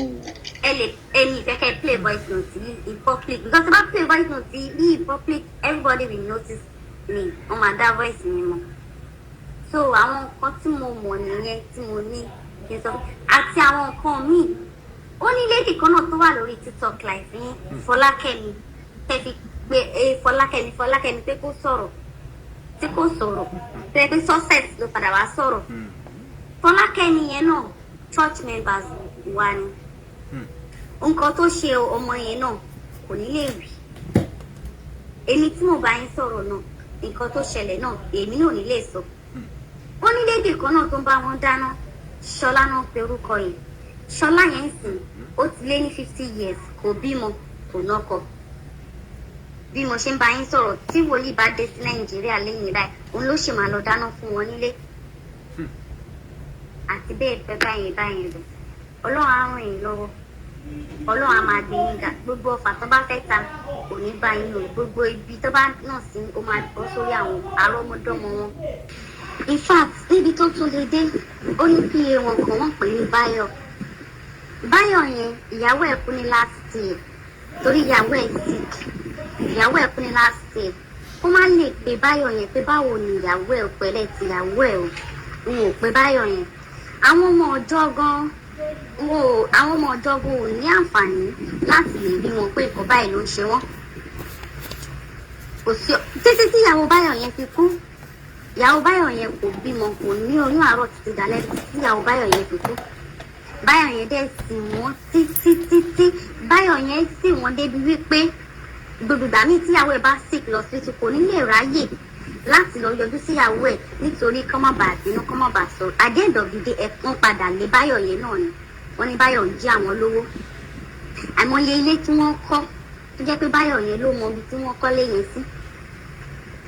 Ẹni ìfẹ́kẹ́ play voice note in public because if I play voice note in public everybody will notice me wọ́n máa dá voice mi mọ̀. So àwọn nǹkan tí mo mọ̀ nìyẹn tí mo ní kí n sọ àti àwọn nǹkan míì. Ó ní lady kan náà tó wà lórí TikTok live ní Fọlákẹ́mi tẹ́ fi pé Fọlákẹ́mi pé kó sọ̀rọ̀ tí kò sọ̀rọ̀ tẹ́ pé success ló padà wá sọ̀rọ̀. Fọlákẹ́mi yẹn náà church members wà ní. Nǹkan tó ṣe ọmọ yẹn náà kò ní lè rí. Èmi tí mo bá yín sọ̀rọ̀ náà nǹkan tó ṣẹlẹ̀ náà èmi náà ò ní lè sọ. Ó ní lady kan náà tó ń bá wọn dáná Ṣọlá náà pe orúkọ yẹn. Ṣọlá yẹn sìn ó ti lé ní 50 years kò bímọ kò nọ́kọ. Bí mo ṣe ń bá yín sọ̀rọ̀ tí wòlíì bá dé sí Nàìjíríà lẹ́yìn báyìí òun ló ṣì máa lọ dáná fún wọn nílé. Àti bẹ́ẹ̀ pẹ́ báyẹn lọ. Ọlọ́run á ràn yín lọ́wọ́. Ọlọ́run á máa gbé yín ga. Gbogbo ọfà tó bá fẹ́ ta kò ní bá yín lò. Gbogbo ibi tó bá náà sí ó máa bọ́ sórí àwọn àrọ́mọdọ́mọ wọn. In fact níbi tó tún lè dé ó ní PA wọn kan wọ́n pè ní Báyọ̀. Báyọ̀ yẹn ìyàwó ẹ̀ kú ní last year torí ìyàwó ẹ̀ sick. Ìyàwó ẹ̀ kú ní last year. Ó máa lè pe Báyọ̀ yẹn pé báwo ni ìyàwó ẹ̀ pẹ̀lẹ́ ti ìyàwó ẹ̀ o. N ò pe Báyọ̀ yẹn. Àwọn ọmọ ọjọ́ gan ò ní àǹfààní láti lè rí wọn pé nǹkan báyìí ló ń ṣe wọ́n. Kò sí títí tí ìyàwó Báyọ̀ yẹn fi kú. Ìyàwó Báyọ̀ yẹn kò bímọ kò ní oyún àárọ̀ títí dalẹ́ tí ìyàwó Báyọ̀ yẹn fi kú. Báyọ̀ yẹn dẹ̀ sì wọ́n títí Báyọ̀ yẹn sì wọ́n débi wípé gbogbo ìgbà míì tíyàwó ẹ̀ bá sick lọ sí kò ní lè ráyè láti lọ yọjú síyàwó ẹ̀ nítorí kọ́ má bàa bínú kọ́ má bàa sọ̀rọ̀. At the end of the day ẹ̀kún padà lé Báyọ̀ yẹn náà ni wọ́n ní Báyọ̀ ń jí àwọn lówó. Àìmọye ilé tí wọ́n kọ́ tó jẹ́ pé Báyọ̀ yẹn ló mọ ibi tí wọ́n kọ́ léyìn sí.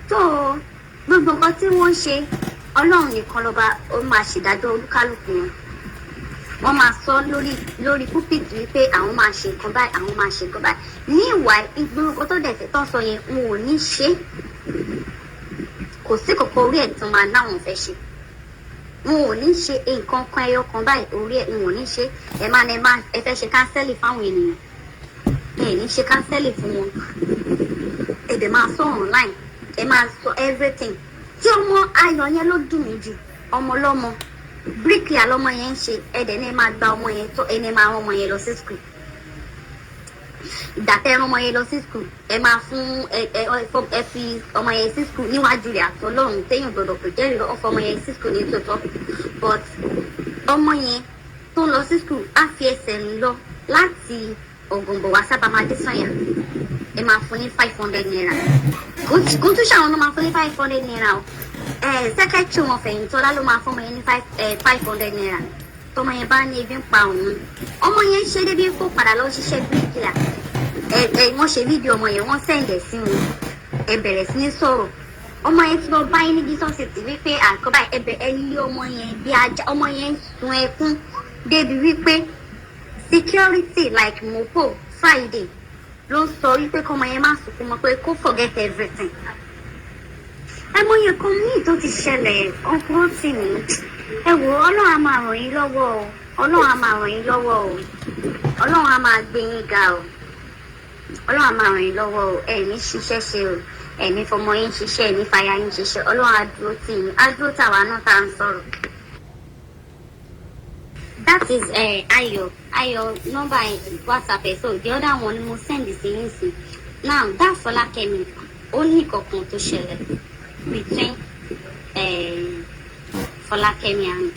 tó gbogbo nǹkan tí wọ́n ń ṣe Ọlọ́run nìkan lọ́ba ó máa ṣèdájọ́ olúkálùkù wọn. Wọ́n máa sọ lórí púpìtì wípé àwọn máa ṣe nǹkan báyìí àwọn máa ṣe nǹkan báyìí. Ní ìwà ìgbórúkọ tó dẹ̀ fẹ́ tán sọ yẹn wọn ò ní ṣe. Kò sí kòkó orí ẹ̀ tó máa náwọn fẹ́ ṣe. Wọn ò ní ṣe nǹkan kan ẹyọ kan báyìí orí ẹ̀ wọn ò ní ṣe. Ẹ fẹ́ ṣe kánsẹ́lì fáwọn ènìyàn. Ẹ ní ṣe kánsẹ́lì fún wọn. Ẹ dẹ̀ máa sọ online. Ẹ máa sọ everything. Tí ọmọ ayọ̀ yẹn ló dùn mí jù ọmọ lọ́mọ. Bíríkìlà lọ́mọ yẹn ń ṣe ẹ̀dẹ̀ ní ẹ máa gba ọmọ yẹn tó ẹni máa rán ọmọ yẹn lọ sí school. Ìgbà tẹ́ rán ọmọ yẹn lọ sí school ẹ máa fún ẹ fi ọmọ yẹn sí school níwájú rẹ̀ àtọ́lọ́run téèyàn gbọ́dọ̀ pè jẹ́rìí ọ̀fọ̀ ọmọ yẹn sí school ní tòótọ́. But ọmọ yẹn tó ń lọ sí school á fi ẹsẹ̀ ń lọ láti Ògùnbọ̀ wá Sábàmádé Sànyà ẹ máa fún ní 500 naira. Kò tún ṣàwọn ló máa fún ní 500 naira o. Sẹ́kẹ́tì wọn Fẹ̀yìntọ́lá ló máa fọmọ yẹn ní 500 naira. Tọmọ yẹn bá ní ebi ń pa òun. Ọmọ yẹn ṣe débi kó padà lọ ṣiṣẹ́ bíríkìlà. Wọ́n ṣe fídíò ọmọ yẹn wọ́n sẹ̀ǹdẹ̀ sí wọn. Ẹ bẹ̀rẹ̀ sí ní sọ̀rọ̀. Ọmọ yẹn ti lọ bá yín níbi sọ́ọ̀sìtì wípé àkọ́bá ẹni ọmọ yẹn bí ajá ọmọ yẹn ń sun ẹkún débi wípé security like Mopo Friday ló ń sọ wípé kọ́mọ yẹn má sunkún mọ́ pé kó forget everything. Ẹmọye kan míì tó ti ṣẹlẹ̀ ọkùnrin tì mí. Ẹ wò Ọlọ́run á máa ràn yín lọ́wọ́ o. Ọlọ́run á máa ràn yín lọ́wọ́ o. Ọlọ́run á máa gbé yín ga o. Ọlọ́run á máa ràn yín lọ́wọ́ o. Ẹ ní ṣiṣẹ́ ṣe o. Ẹ ní fọmọ yín ṣiṣẹ́ ẹ ní fàyà yín ṣiṣẹ́. Ọlọ́run á dúró tì yín. Á dúró tàwa náà tá à ń sọ̀rọ̀. That is Ayo number WhatsApp. So the other one mo send this in. Now that Folakemi only kokon to share between Folakemi and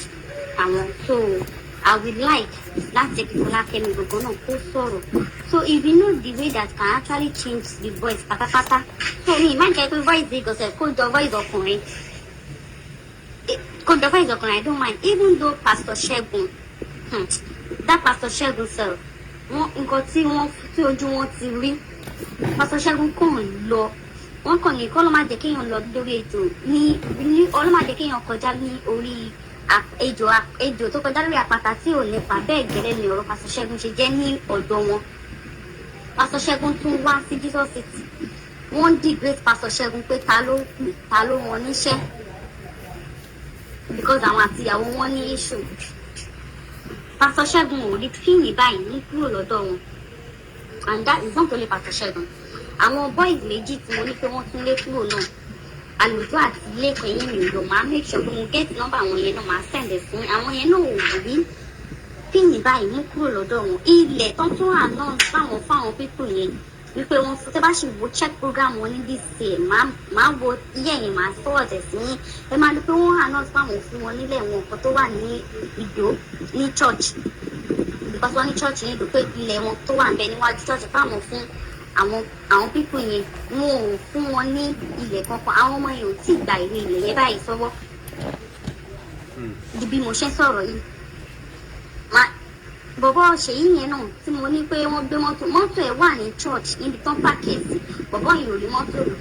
Awon. So I would like that take Folakemi go no go sorrow. So if you know the way that can actually change the voice, pata. So me man get the voice because could the voice of point. Could the voice of I don't mind, even though Pastor Shegun. That Pastor Shegun self, nǹkan tí ojú wọn ti rí Pastor Shegun kàn lọ wọ́n kàn ní kọ́ ló máa jẹ́ kéèyàn lọ lórí ètò ní ọlọ́ máa jẹ́ kéèyàn kọjá ní orí ejò tó kọjá lórí àpáta tí ò nípa bẹ́ẹ̀ gẹ́lẹ́ ni ọ̀rọ̀ Pastor Shegun ṣe jẹ́ ní ọ̀dọ̀ wọn. Pastor Shegun tún wá sí Jesus City wọ́n degrade Pastor Shegun pé ta ló wọn níṣẹ́ because àwọn àti ìyàwó wọn ní issue. Pastor Shegun ò lè fi ní báyìí ní kúrò lọ́dọ̀ wọn, and that is not only Pastor Shegun. Àwọn boys méjì tí mo ní pé wọ́n tún lé kúrò náà àlùjọ àti ilé kẹyìn mi lò máa make sure pé mo get number àwọn yẹn náà máa send ẹ̀ fún àwọn yẹn náà ò rí fi ní báyìí mú kúrò lọ́dọ̀ wọn. Ilẹ̀ tó tún announce fáwọn people yẹn wípé wọ́n fún tẹ́ bá ṣì wo check program wọn ní this year máa wo iye yẹn máa forward ẹ̀ sí yín ẹ máa ní pé wọ́n announce fáwọn fún wọn nílẹ̀ wọn kan tó wà ní Ìdó ní church because wọ́n ní church ní Ìdó pé ilẹ̀ wọn tó wà ń bẹ níwájú church fáwọn fún àwọn people yẹn wọn ò fún wọn ní ilẹ̀ kankan àwọn ọmọ yẹn ò tí ì gba ìwé ilẹ̀ yẹn báyìí sọ́wọ́ di bí mo ṣe sọ̀rọ̀ yìí bọ̀bọ̀ ṣèyí yẹn náà tí mo ní pé wọ́n gbé mọ́tò ẹ̀ wà ní church níbi tán pàkẹ́ẹ̀tì bọ̀bọ̀ yìí ò rí mọ́tò lò.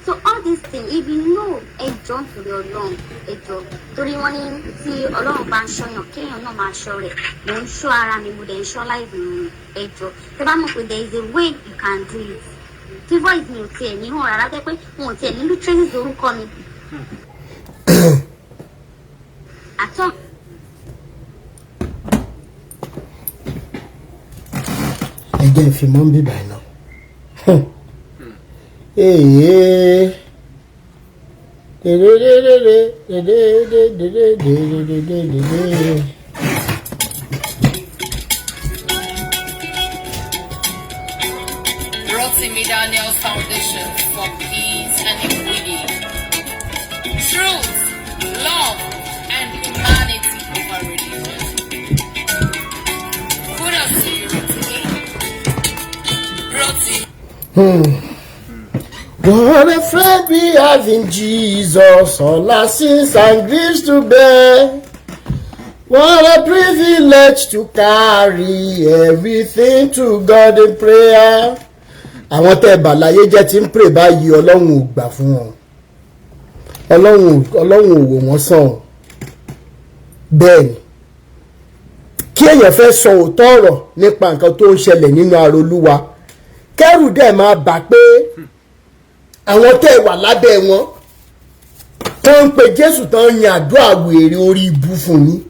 So all these things if you know ẹjọ́ nítorí Ọlọ́run ẹjọ́ torí wọ́n ní tí Ọlọ́run bá ń ṣọ́yàn kéèyàn náà máa ṣọ́ rẹ̀ mò ń ṣọ́ ara mi mo dẹ̀ ń ṣọ́ láìpẹ́ mi ẹjọ́ tẹ bá mọ̀ pé there is a way you can do it tí voice mi ò tiẹ̀ ní hàn rárá jẹ́ pé wọn ò tiẹ̀ nílùú traces orúkọ mi. àtọ́. Ẹjẹ́ ìfimọ́ ń bíbà iná. Rotimi Daniel Foundation for Peace and Equity. Truth, love, and humanity over religion. Kudos to you, Rotimi. What a friend we have in Jesus, all our sins and griefs to bear. What a privilege to carry everything to God in prayer. Àwọn tẹ́ bàláyé jẹ́ tí ń pray báyìí Ọlọ́run ò gbà fún wọn. Ọlọ́run ò wò wọ́n sàn. Bẹ́ẹ̀ni, kí èèyàn fẹ́ sọ òótọ́ ọ̀rọ̀ nípa nǹkan tó ń ṣẹlẹ̀ nínú ara Olúwa. Kẹ́rù dẹ̀ máa bà pé àwọn tẹ́ wà lábẹ́ wọn tó ń pe Jésù tó ń yan àdúrà wèrè orí ibu fún yín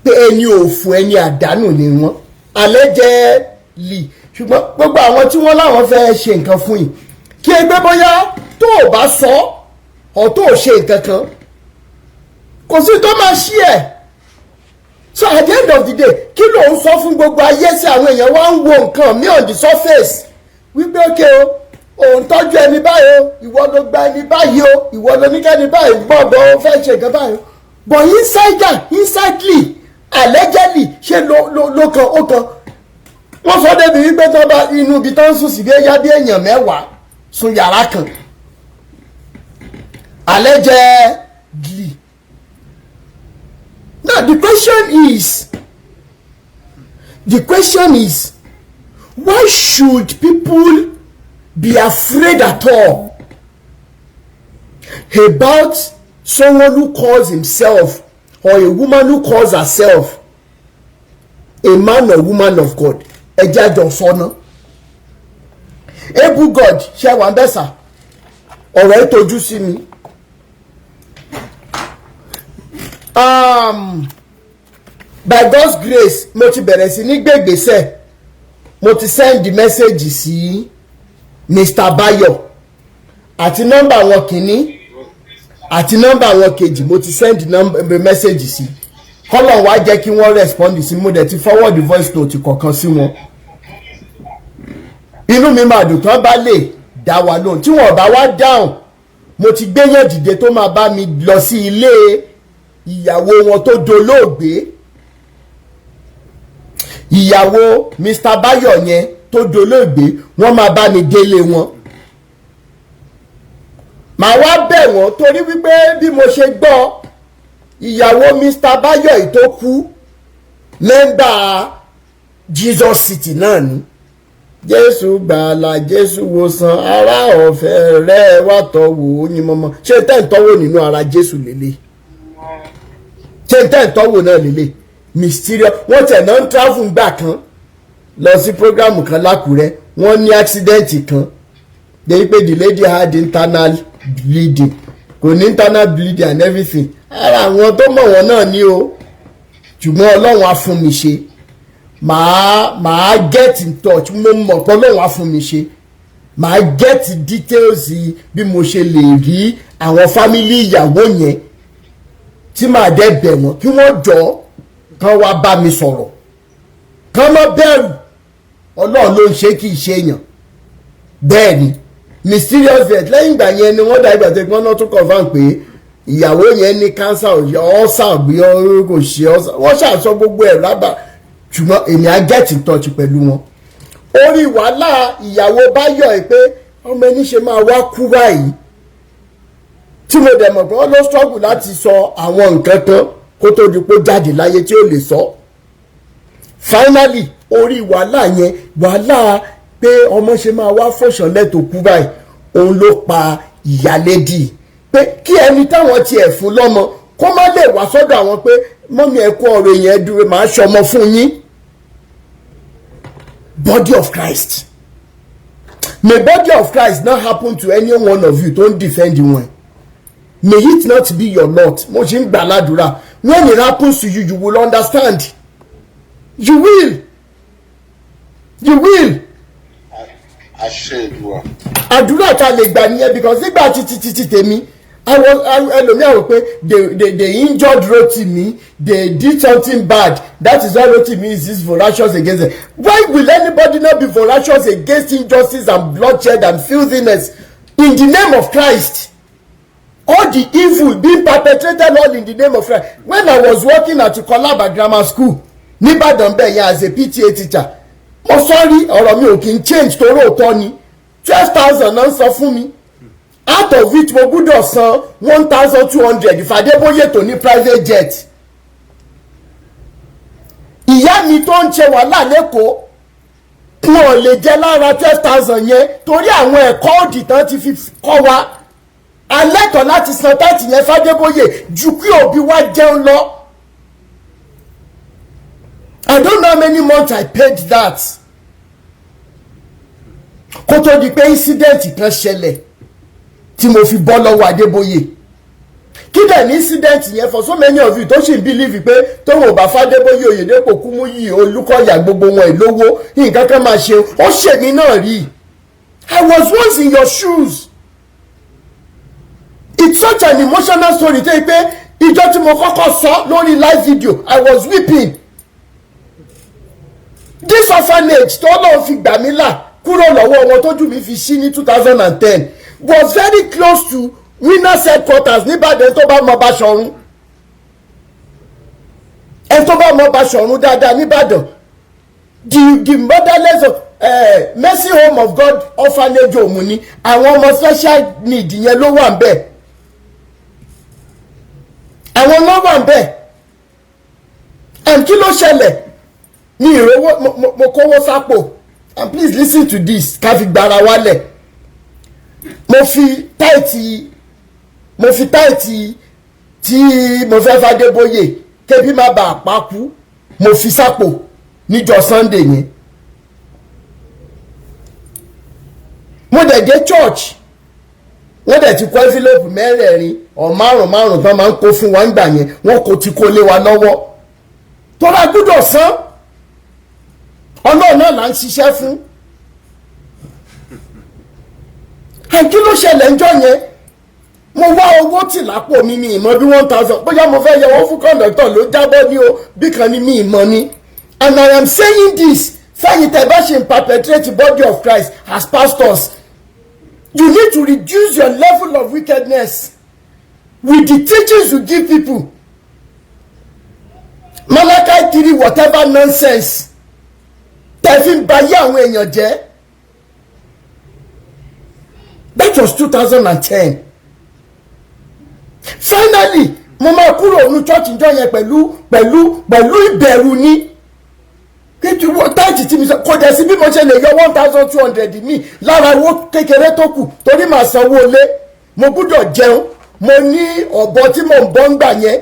pé ẹni òfò ẹni àdánù ni wọ́n alẹ́ jẹ́ lì ṣùgbọ́n gbogbo àwọn tí wọ́n láwọn fẹ́ ṣe nǹkan fún yìí kí ẹgbẹ́ bóyá tó o bá sọ ọ̀ tó o ṣe nǹkan kan kò sí tó máa ṣí ẹ̀. So at the end of the day kí ló ń sọ fún gbogbo ayé sí àwọn èèyàn wá ń wo nǹkan mi on the surface wípé ókè o òun tọ́jú ẹni báyìí o ìwọ ló gba ẹni báyìí o ìwọ ló ní kẹ́ni báyìí gbọ́dọ̀ ó fẹ́ ṣe nǹkan báyìí but insidely allegedly ṣe ló kan ó kan wọ́n sọ débi wípé tó bá inú ibi tó ń sùn sí bí ẹ̀yà bí èèyàn mẹ́wàá sùn yàrá kan allegedly. Now the question is why should people be afraid at all about someone who calls himself or a woman who calls herself a man or woman of God? Ẹja jọ sọ́nà. Ebu God ṣe wà bẹ́sà ọ̀rọ̀ ẹ̀ tójú sí mi. By God's grace mo ti bẹ̀rẹ̀ sí ní gbègbèsẹ̀ mo ti send the message sí Mr. Bayo àti nọ́mbà wọn kìíní àti nọ́mbà wọn kejì mo ti send the message sí kọ́lọ̀ wá jẹ́ kí wọ́n respond sí mo dẹ̀ ti forward voice note kọ̀ọ̀kan sí wọn. Inú mi máa dùn tán bá lè dá wa lóhùn tí wọ́n bá wá dáhùn mo ti gbéyàn dìde tó máa bá mi lọ sí ilé ìyàwó wọn tó dolóògbé, ìyàwó Mr. Bayo yẹn tó dolóògbé, wọ́n máa bá mi délé wọn. Màá wá bẹ̀ wọ́n torí wípé bí mo ṣe gbọ́ ìyàwó Mr. Bayo yìí tó kú mẹ́mbà Jesus City náà ni. Jésù gbàlà Jésù wòsàn ara ọ̀fẹ́ rẹ̀ wá tọ́wò oyin mọ́mọ́. Ṣé tẹ́ ń tọ́wò nínú ara Jésù lélẹ̀? Ṣé tẹ́ ń tọ́wò náà lélẹ̀? Mysterious. Wọ́n tẹ̀ náà ń travel gbà kan lọ sí program kan lákùrẹ́, wọ́n ní accident kan dey pé the lady had internal bleeding, kò ní internal bleeding and everything. Ara àwọn tó mọ̀ wọ́n náà ní o, ṣùgbọ́n Ọlọ́run á fún mi ṣe. Màá get in touch, mo mọ̀ pé Ọlọ́run á fún mi ṣe. Màá get details bí mo ṣe lè rí àwọn family ìyàwó yẹn tí màá dẹ̀ bẹ̀ wọ́n kí wọ́n jọ kán wá bá mi sọ̀rọ̀, kán má bẹ̀rù. Ọlọ́run ló ń ṣe kì í ṣe èèyàn. Bẹ́ẹ̀ ni mysterious death lẹ́yìn ìgbà yẹn ni wọ́n dá ìgbà tó gbọ́n náà tún confirm pé ìyàwó yẹn ní cancer ọ̀sà bí kò ṣe ọ̀sà, wọ́n ṣàṣọ gbogbo ẹ̀ rábà, ṣùgbọ́n èmi á get in touch pẹ̀lú wọn. Orí wàhálà ìyàwó Báyọ̀ ẹ̀ pé ọmọ ẹni ṣe máa wá kú báyìí tí mo dẹ̀ mọ̀ pé wọ́n ló struggle láti sọ àwọn nǹkan kan kó tó di pé jáde láyé tí ó lè sọ. Finally orí wàhálà yẹn, wàhálà pé ọmọ ṣe máa wá fọ̀ṣọ̀lẹ̀ tó kú báyìí, òun ló pa ìyálédì. Pé kí ẹni táwọn tiẹ̀ fún lọ́mọ kó má lè wá sọ́dọ̀ àwọn pé mọ́mí ẹ kú ọ̀rọ̀ yẹn dúró màá ṣọmọ fún yín. Body of Christ. May body of Christ not happen to any one of you. Don't defend him. May it not be your lot. Mo ṣe ń gbà ládùúrà. When it happens to you, you will understand. You will. You will. Àdúrà tá lè gbà nìyẹn because nígbà títí tèmi ẹlòmíà wò pé they injured Rotimi, they did something bad, that is why Rotimi is voracious against them. Why will anybody not be voracious against injustice and bloodshed and filthiness in the name of Christ? All the evil being perpetrated all in the name of Christ. When I was working at Kolaba Grammar School Nipa bẹ́ẹ̀ as a PTA teacher, mo sorry ọ̀rọ̀ mi ò kí n change torí òótọ́ ni 12,000 náà sọ fún mi, out of which mo gbúdọ̀ san 1,200 ìfàdébóyè tó ní private jet. Ìyá mi tó ń ṣe wàhálà lẹ́kọ̀ọ́ wọn lè jẹ́ lára 12,000 yẹn torí àwọn ẹ̀kọ́ òdì tán ti fi kọ́ wa. Alẹ́tọ̀ láti san táàtì yẹn fàdébóyè ju kí òbí wa jẹun lọ. I don't know how many months I paid that. Kó tó di pé incident kan ṣẹlẹ̀ tí mo fi bọ́ lọ́wọ́ Adébóyè. Kí dẹ̀ ní incident yẹn for so many of you tó ṣì ń believe pé tóun ò bá f'Adébóyè Oyedepo Kúmúyì Olúkọ̀yà gbogbo wọn ìlówó nǹkan kan máa ṣe ó ṣèmi náà rí. I was once in your shoes. It's such an emotional story tó yẹ pé ìjọ tí mo kọ́kọ́ sọ lórí live video I was weeping. This orphanage tó lọ́ọ́ fi gbà mí là kúrò lọ́wọ́ wọn tójú mi fi ṣí ní 2010 was very close to Winners headquarters níbàdàn tó bá mọ Báṣọ̀run. Ẹ tó bá mọ Báṣọ̀run dáadáa níbàdàn. The motherless of Mercy Home of God orphanage òmù ni àwọn ọmọ special need yẹn ló wà ń bẹ̀. Àwọn ọmọ wà ń bẹ̀. Kí ló ṣẹlẹ̀? Ní ìrówó mo kówó sápò, and please listen to this ká fi gbára wálẹ̀. Mo fi táìtì tí mo fẹ́ f'Adébóyè kébí má bàa pákú mo fi sápò níjọ́ Sunday yẹn. Mo dẹ̀ dé church wọ́n dẹ̀ ti kó envelope mẹ́rẹ̀ẹ̀rin ọ̀ márùn-ún tán máa ń kó fún wa ńgbà yẹn wọ́n kò ti kó lé wa lọ́wọ́ tó rà gbọ́dọ̀ san. Ọlọ́run náà là ń ṣiṣẹ́ fún. Kí ló ṣẹlẹ̀ ńjọ́ yẹn? mo wá owó tì lápò mi ní ìmọ̀ bí 1,000 bóyá mo fẹ́ yẹwọ́ fún kọ́ńdọ̀tọ̀ ló jábọ́ ní o bí kan ní mi ìmọ̀ ni. And I am saying this fẹ́yìn tẹ́ bá ṣe perpetrate the body of Christ as pastors, you need to reduce your level of wickedness with the teachings you give people. Malachi 3 whatever nonsense tẹ́ fi ń bayé àwọn èèyàn jẹ́. That was 2010. Finally mo máa kúrò ní church ìjọ yẹn pẹ̀lú ìbẹ̀rù ní kéjì wọ́n táìtì tí mi sọ kò dẹ̀ sí bí mo ṣe lè yọ 1,200 mi lára owó kékeré tó kù torí màá sanwó lé, mo gbúdọ̀ jẹun, mo ní ọ̀bọ tí mo ń bọ́ ń gbà yẹn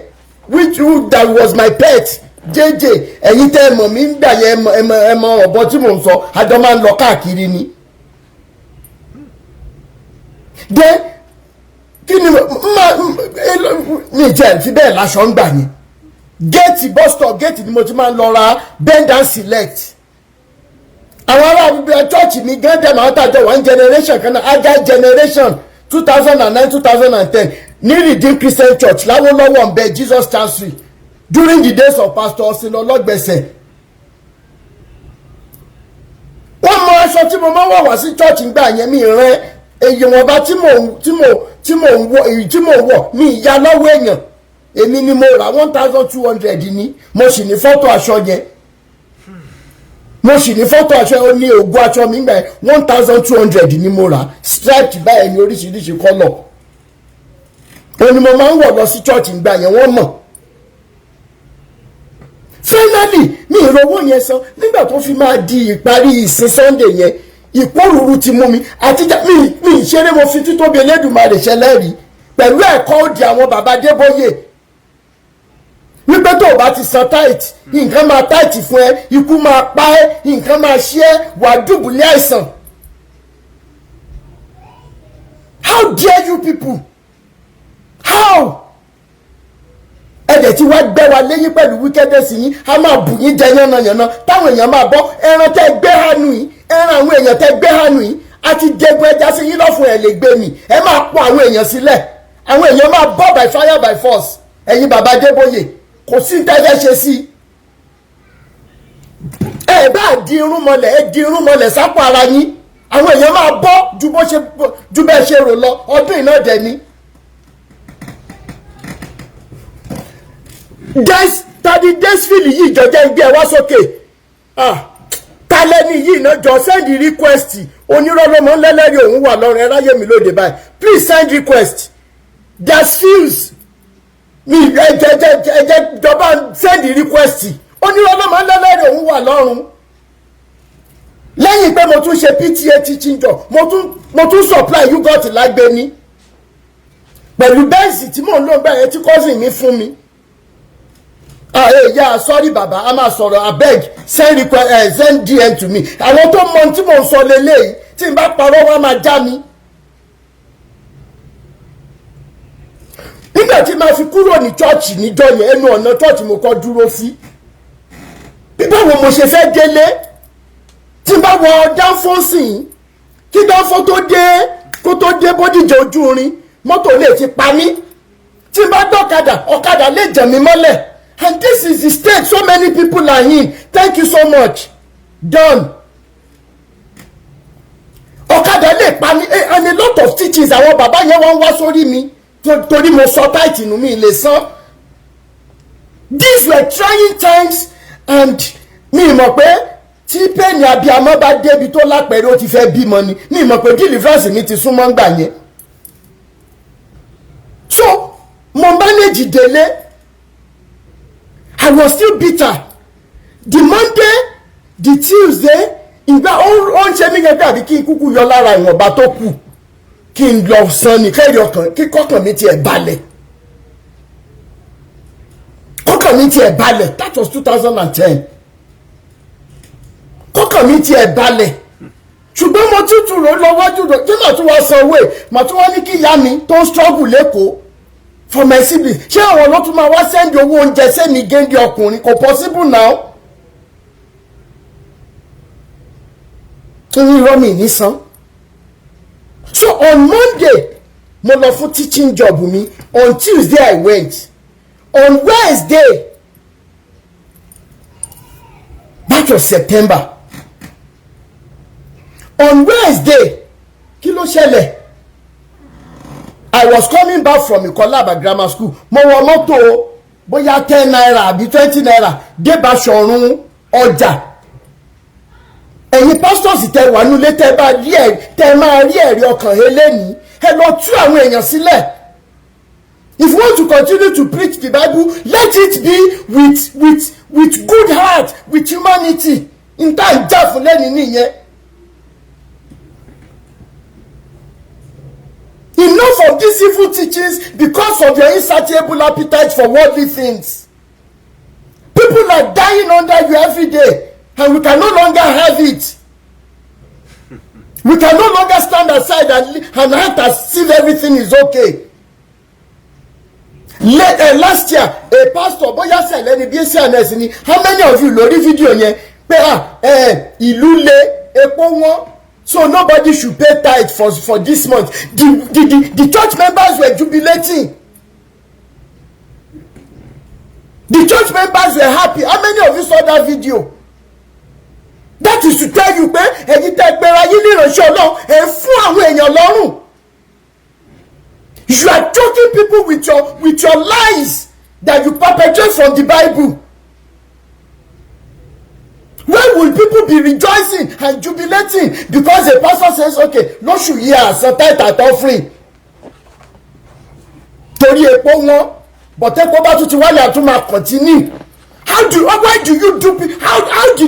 that was my pet JJ. Ẹ̀yin tẹ́ ẹ mọ̀ mí ń gbà yẹn ẹ mọ̀ ọ̀bọ tí mo ń sọ, àjọ máa ń lọ káàkiri ni. Then kí ni mi jẹ́ fi bẹ́ẹ̀ láṣọ ń gbà yẹn. Géètì bus stop géètì ni mo ti máa ń lọ ra bend and select. Àwọn ará bíbélì church mi gan dem àwọn tàjọ one generation kan náà agile generation 2009-2010 ní Redeemed Christian Church láwọlọ́wọ́ ń bẹ Jesus Chancery during the days of Pastor Osele Ọlọ́gbẹ̀sẹ̀. Wọ́n mọ aṣọ tí mo máa ń wọ̀ wá sí church ń gbà yẹn mi rẹ́ èyí wọn bá tí mò ń wọ̀ mi ìyá lọ́wọ́ èèyàn. Èmi ni mo ra 1,200 ní mo sì ní fọ́tò aṣọ yẹn, mo sì ní fọ́tò aṣọ yẹn ó ní ògùn aṣọ mi gbà 1,200 ní mo ra striped báyìí ní oríṣiríṣi kọ́lọ̀. Òun ni mo máa ń wọ̀ lọ sí church ìgbà yẹn wọ́n mọ̀. Finally mi ìrówó yẹn san nígbà tó fi máa di ìparí ìsìn Sunday yẹn ìpòrúurú ti mú mi àtijọ́ mi ìṣeré mo fi títóbi Elédùmarè ṣẹlẹ́rìí pẹ̀lú ẹ̀kọ́ òdì àwọn bàbá Adébóyè wípé tó o bá ti san tight nǹkan máa tight fún ẹ, ikú máa pa ẹ, nǹkan máa ṣe ẹ, wàá dùbúlẹ̀ àìsàn. How dare you people? How? Ẹ̀dẹ̀ tí wàá gbẹ́ wa léyìn pẹ̀lú wickedness yín a máa bù yín jẹ yánnayànna táwọn èèyàn máa bọ́ ẹran tẹ́ gbé hànú yìí, ẹran àwọn èèyàn tẹ́ gbé hànú yìí àti jẹgun ẹja sí yín lọ́fun ẹ̀ lè gbé mi ẹ máa pọ̀ àwọn èèyàn sílẹ̀, àwọn èèyàn máa bọ́ by fire by force. Ẹ̀yin bàbá Adébóyè kò sí tẹ́lẹ̀ ṣe sí. Ẹ bá di irun mọ́lẹ̀ ẹ di irun mọ́lẹ̀ sápò ara yín, àwọn èèyàn máa bọ́ ju bẹ́ẹ̀ ṣe rò lọ ọdún iná dẹ̀ ni. Tàbí Desfili yìí jọjẹ́ ń gbé ẹ wá sókè. Kálẹ́ni yìí náà jọ send request onírọ́lọ́mọ lẹ́lẹ́rìí òun wà lọ́rùn ẹ ráyè mi lóde báyìí please send request. Desfils mi ẹjẹ jọba send request onírọ́lọ́mọ lẹ́lẹ́rìí òun wà lọ́rùn. Lẹ́yìn pé mo tún ṣe PTA teaching job mo tún supply yogurt lágbẹ́ni pẹ̀lú bẹ́ẹ̀sì tí mò ń lò bẹ́ẹ̀ tí cousin mi fún mi. Yeah, sorry baba a máa sọ̀rọ̀ abeg send request send DM to me. Àwọn tó mọ tí mò ń sọ lélẹ́yìí tí n bá parọ́ wá máa já mi. Nígbà tí màá fi kúrò ní chọ́ọ̀chì níjọ́ yẹn ẹnu ọ̀nà chọ́ọ̀chì mo kọ́ dúró sí. Báwo mo ṣe fẹ́ délé tí n bá wọ dánfó sìn kí dánfó tó dé Bódìjà ojú irin mọ́tò lè ti pa mí. Tí n bá dọ́kadà ọ̀kadà lè jẹ̀ mí mọ́lẹ̀. And this is the state so many people are in. Thank you so much. Done. Ọ̀kadà lè pa mí and a lot of teachings àwọn bàbá yẹn wọ́n wá sórí mi torí mo sọ tight inú mi lè san. These were trying times and mi mọ̀ pé tí pẹ́ẹ́nì abiyamọ bá débi tó lápẹ̀rẹ̀ ó ti fẹ́ bímọ ni mi mọ̀ pé deliverance mi ti súnmọ́ ńgbà yẹn. So mo manage délé. I was still bitter. The Monday, the Tuesday, ìgbà ó ń ṣe mí gẹ́gẹ́ àbí kí n kúkú yọ lára ìwọ̀nba tó kù kí n lọ san ní kẹ́rì ọkàn kí kọ́kàn mi tiẹ̀ balẹ̀. Kọ́kàn mi tiẹ̀ balẹ̀ that was 2010. Kọ́kàn mi tiẹ̀ balẹ̀. Ṣùgbọ́n mo tútù rò lọ́wọ́jú rò kí màá tún wá sanwó màá tún wá ní kí ìyá mi tó ń struggle lẹ́kọ̀ọ́. For my siblings ṣé àwọn ló tún máa wá send owó oúnjẹ sẹ́mi géńdé ọkùnrin kò possible now. Kí ni irọ́ mi ní san. So on Monday mo lọ fún teaching job mi. On Tuesday I went. On Wednesday, that was September. On Wednesday, kí ló ṣẹlẹ̀? I was coming back from Ikolaba Grammar School. Mo wọ mọ́tò bóyá 10 naira àbí 20 naira dé Basọ̀run ọjà. Ẹ̀yin pastors tẹ́ wà nílé tẹ́ máa rí ẹ̀rí ọkàn eléni. Ẹ lọ tú àwọn èèyàn sílẹ̀. If you want to continue to preach the Bible, let it be with good heart, with humanity. In time, jà fún lẹ́ni nìyẹn. Enough of these evil teachings because of your insatiable appetite for worldly things. People are dying under you every day, and we can no longer have it. We can no longer stand aside and act as if everything is okay. Last year, a pastor, boya sele ni BCNS ni, how many of you lórí video yẹn pé ìlú le epo wọ́n, so nobody should pay tithe for this month. The church members were jubilating. The church members were happy. How many of you saw that video? That is to tell you pé ẹ̀yin tẹ́ pera yín ní ìránṣẹ́ Ọlọ́run ẹ fún àwọn èèyàn lọ́rùn. You are choking people with your lies that you perpetrate from the Bible. When will people be rejoicing and jubilating because the pastor says, okay, lóṣù yìí àsan tithe and offering? Torí epo wọn, but epo bá tún ti wálé àtún máa continue. How did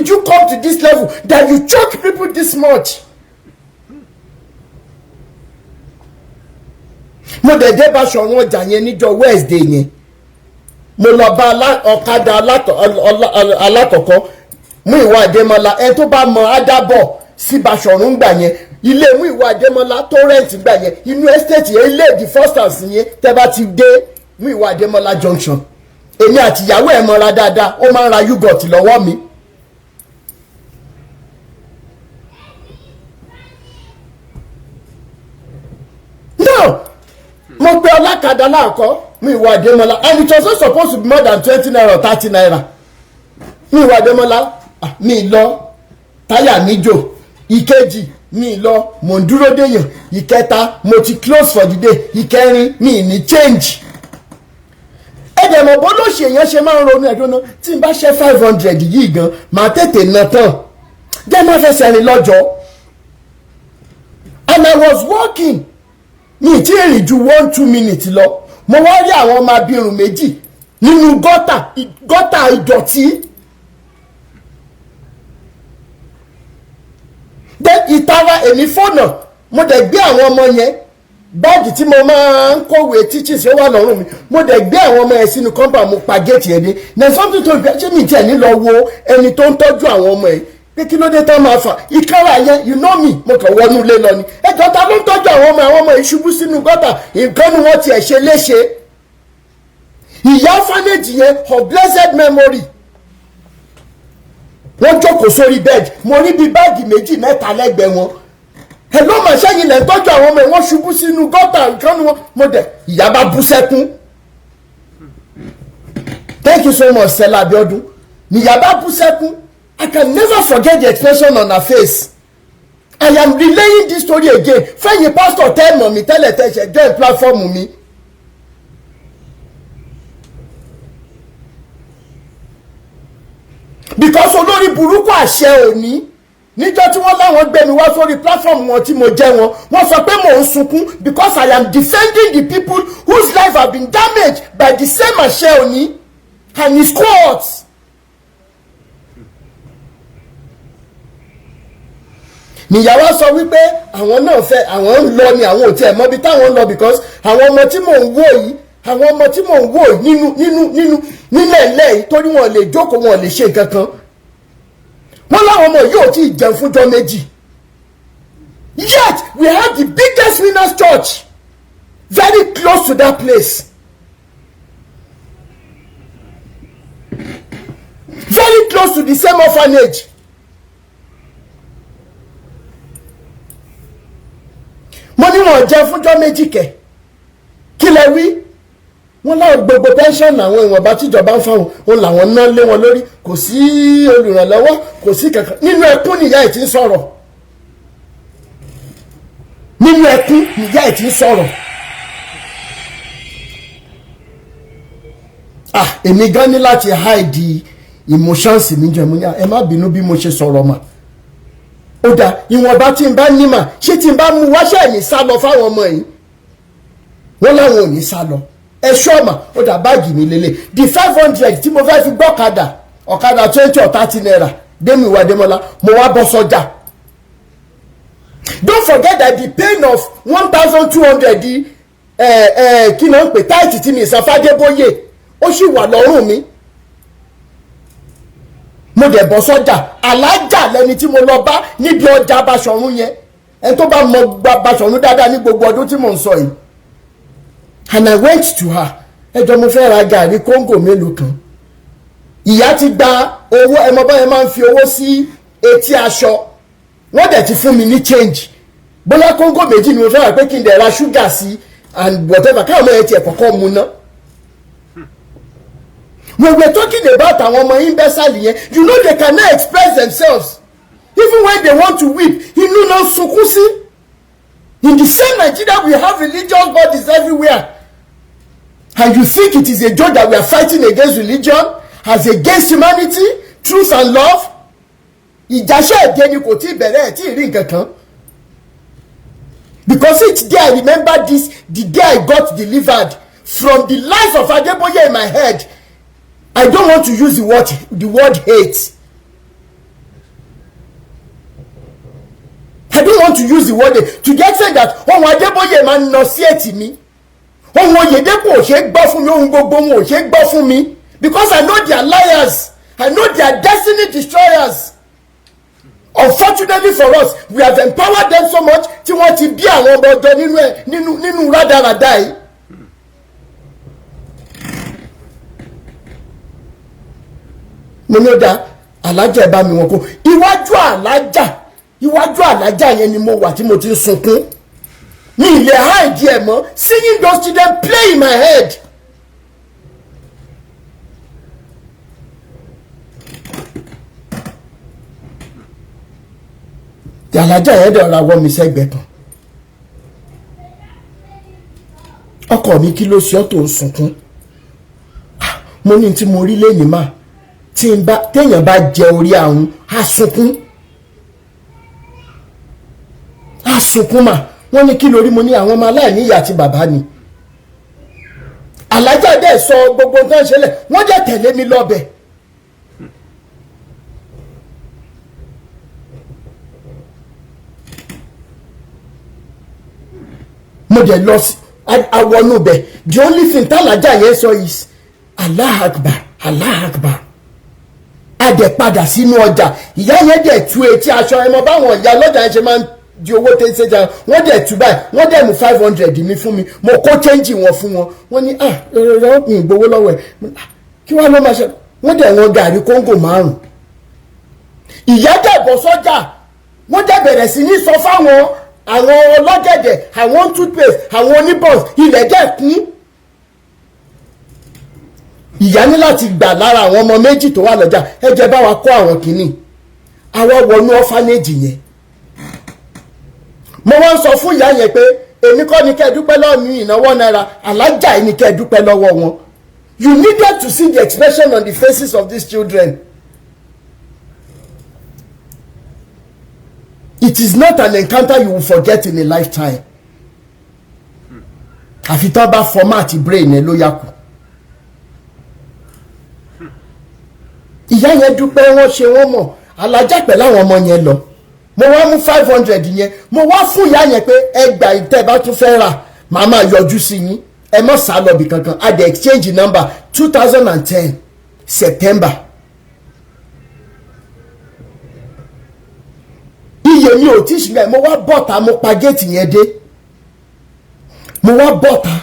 you come to this level that you choke people this much? Mo dé Basọ̀run ọjà yẹn níjọ́ Wednesday yẹn. Mo lọ bá ọ̀kadà alátọ̀kọ́ Múyìwá Adémọ́lá ẹni tó bá mọ Adábọ̀ sí Basọ̀run gbà yẹn. Ilé Múyìwá Adémọ́lá tó rẹ́ǹtì gbà yẹn. Inú estate yẹn ilé the first house yẹn tẹ́ bá ti dé Múyìwá Adémọ́lá junction. Èmi àti ìyàwó ẹ̀ mọ́ra dáadáa, ó máa ń ra yogurt lọ́wọ́ mi. No! Mo pe ọlákadà láàkọ́ Múyìwá Adémọ́lá, and it was not supposed to be more than 20 naira or 30 naira. Múyìwá Adémọ́lá, mi lọ, táyà mi jò, ìkejì mi lọ, mo ń dúró déyàn, ìkẹta mo ti close for the day, ìkẹrin mi ní change. Ẹ̀dẹ̀ mọ̀ bó ló ṣe èèyàn ṣe máa ń ronú ẹ̀dùn náà tí n bá ṣe 500 yìí gan máa tètè ná tán jẹ́ má fẹsẹ̀ rìn lọ́jọ́. And I was walking mi tí èrìn ju 1-2 minutes lọ mo wá rí àwọn ọmọ abirùn méjì nínú gọ́tà ìdọ̀tí. Ìtara èmi fọ́nà mo dẹ̀ gbé àwọn ọmọ yẹn báàgì tí mo máa ń kọ̀wé teachings ó wà lọ́rùn mi mo dẹ̀ gbé àwọn ọmọ yẹn sínú compound mo pa gate yẹn ní na something to be ṣé mi tiẹ̀ ní lọ wo ẹni tó ń tọ́jú àwọn ọmọ yẹn pé kí ló dé tán máa fà ìkára yẹn you know me mo kàn wọnú ilé lọ ni ẹjọ́ ta ló ń tọ́jú àwọn ọmọ yẹn ṣubú sínú gọ́tà nǹkan ni wọ́n tiẹ̀ ṣe léṣe. Ìyá orphanage yẹn of blessed memory wọ́n jókòó sórí bed mo rí bíi báàgì méjì mẹ́ta lẹ́gbẹ̀ẹ́ wọn. Hello mà ṣẹ́yìn lẹ́ ń tọ́jú àwọn ọmọ ẹ̀ wọ́n ṣubú sínú gọ́tà nǹkan ni wọ́n mo dẹ̀ ìyá bá bú sẹ́kún. Thank you so much Stella Abiodun. Ìyá bá bú sẹ́kún. I can never forget the expression on her face. I am relaying this story again. Fẹ́yìn pastor tẹ́ mọ̀ mi tẹ́lẹ̀ tẹ́ ṣe join platform mi. Because olórí burúkú àṣẹ òní níjọ́ tí wọ́n láwọn gbé mi wá sórí platform wọn tí mo jẹ́ wọn wọ́n sọ pé mò ń sunkún because I am defending the people whose life have been damaged by the same àṣẹ òní and his quotes. Níyàwó sọ wípé àwọn náà fẹ́ àwọn ń lọ ni àwọn ò tiẹ̀ mọ̀ bí táwọn ń lọ because àwọn ọmọ tí mò ń wò yìí àwọn ọmọ tí mò ń wò yìí nílẹ̀ ilẹ̀ yìí torí wọn lè jókòó wọn lè ṣe nǹkan kan wọ́n láwọn ọmọ yóò tí ì jẹun fúnjọ́ méjì. Yet we have the biggest winners church very close to that place, very close to the same orphanage. Mo ní wọn jẹun fúnjọ́ méjì kẹ̀ kí lẹ wí wọ́n láwọn gbogbo pension àwọn ìwọ̀nba tíjọba ń fáwọn òun làwọn ná lé wọn lórí kò sí olùrànlọ́wọ́ kò sí kankan nínú ẹkún nìyá ẹ̀ tí ń sọ̀rọ̀ nínú ẹkún nìyá ẹ̀ tí ń sọ̀rọ̀ èmi gan ní láti hide emotions mi jẹ́ mo ní ẹ má bínú bí mo ṣe sọ̀rọ̀ mà ó dà ìwọ̀nba tí n bá ní mà ṣé tí n bá mú wáṣẹ́ ní sá lọ fáwọn ọmọ yìí wọ́n láwọn ò ní sá lọ ẹ ṣọ́ọ̀mà ó dà báàgì mi lélẹ̀ the 500 tí mo fẹ́ fi gbọ́kadà ọ̀kadà 20 or 30 naira démi ìwà démọ́lá mo wá bọ́ sọ́jà don't forget that the pain of 1,200 kí ló ń pè táìtì tí mi ìsanfádébóyè ó sì wà lọ́rùn mi mo dẹ̀ bọ́ sọ́jà alájà lẹni tí mo lọ bá níbi ọjà Baṣọ̀run yẹn ẹni tó bá mọ Baṣọ̀run dáadáa ní gbogbo ọdún tí mò ń sọ yìí and I went to her ẹjọ́ mo fẹ́ ra gàrí kóńgò mélòó kan ìyá ti gba owó ẹmọ báyẹn máa ń fi owó sí etí aṣọ wọ́n dẹ̀ ti fún mi ní change bóyá kóńgò méjì ni mo fẹ́ rà pé kí n dẹ̀ ra ṣúgà sí and whatever káwọn ọmọ yẹn tiẹ̀ kọ́kọ́ mu ná. We were talking about àwọn ọmọ imbecile yẹn you know they cannot express themselves even when they want to weep inú náà sunkún sí. In the same Nigeria we have religious bodies everywhere and you think it is a joke that we are fighting against religion as against humanity truth and love. Ìjàṣẹ́ èdè ni kò tí ì bẹ̀rẹ̀ ẹ̀ tí ì rí nǹkan kan because each day I remember this the day I got delivered from the life of Adeboye in my head. I don't want to use the word hate. I don't want to use the word hate to the extent that ohun Adeboye máa ń nọ sí ètì mi ohun Oyedepo ò ṣe gbọ́ fún mi ohun gbogbo wọn ò ṣe gbọ́ fún mi because I know they are liars. I know they are destiny destroyers. Unfortunately for us we have empowered them so much tí wọ́n ti bí àwọn ọmọ ọjọ́ nínú rádaràdà yìí. mo ní ó da alájà ẹ bá mi wọn kó iwájú alájà yẹn ni mo wà tí mo ti ń sunkún ní ilé háìdí ẹ mọ́ singing those children play in my head. alájà yẹn dẹ̀ ra wọ́ mi sẹ́gbẹ̀ẹ́ kan ọkọ mi kí ló ṣe ọ́ tó ń sunkún mo ní tí mo rí lẹ́yìn máa téèyàn bá jẹ orí àrùn àsunkún mà wọ́n ní kí lórí mo ní àwọn ọmọ aláìní ìyá àti bàbá ni alájà dẹ̀ sọ gbogbo nǹkan ṣẹlẹ̀ wọ́n dẹ̀ tẹ̀lé mi lọ́bẹ̀ mo dẹ̀ lọ sí àwọnú bẹ̀ the only thing tálájà yẹn sọ is Allah Akbar Allah Akbar a dẹ̀ padà sínú ọjà ìyá yẹn dẹ̀ tú etí aṣọ ẹmọ báwọn ìyá lọ́jà yẹn ṣe máa ń di owó tẹ́sẹ̀ jà wọ́n dẹ̀ tú báyìí wọ́n dẹ̀ mú 500 mi fún mi mo kó change wọn fún wọn wọ́n ní rẹ̀ mi gbowó lọ́wọ́ ẹ̀ kí wọ́n ló máa ṣe wọ́n dẹ̀ wọn gàrí kóńgò 5. ìyá dẹ̀ bọ́ sọ́jà wọ́n dẹ̀ bẹ̀rẹ̀ sí ní sọ fáwọn àwọn ọlọ́gẹ̀dẹ̀ àwọn toothpaste àwọn oníbọ̀s ilẹ̀ dẹ̀ kún. ìyá ní láti gbà lára àwọn ọmọ méjì tó wà lọ́jà ẹ jẹ́ bá wa kó àwọn kìíní àwọn wọnú ọ́fánẹ́jì yẹn mo wá ń sọ fún ìyá yẹn pé èmi kọ́ ni kẹ́ ẹ dúpẹ́ lọ́wọ́ mi ìnáwó náírà alájà yìí ni kẹ́ ẹ dúpẹ́ lọ́wọ́ wọn. You needed to see the expression on the faces of these children. It is not an encounter you will forget in a lifetime. àfi tán bá format brain ẹ ló yà kù. ìyá yẹn dúpẹ́ wọ́n ṣe wọ́n mọ̀ alájà pẹ̀lú àwọn ọmọ yẹn lọ mo wá mú 500 yẹn mo wá fún ìyá yẹn pé ẹgbà ìtẹ́ bá tún fẹ́ rà màá máa yọjú sí yín ẹ mọ̀ sá lọ bì kankan a dẹ̀ exchange number 2010 September. iye mi ò tí ì ṣílẹ̀ mo wá bọ́ta mo pa géètì yẹn dé mo wá bọ́ta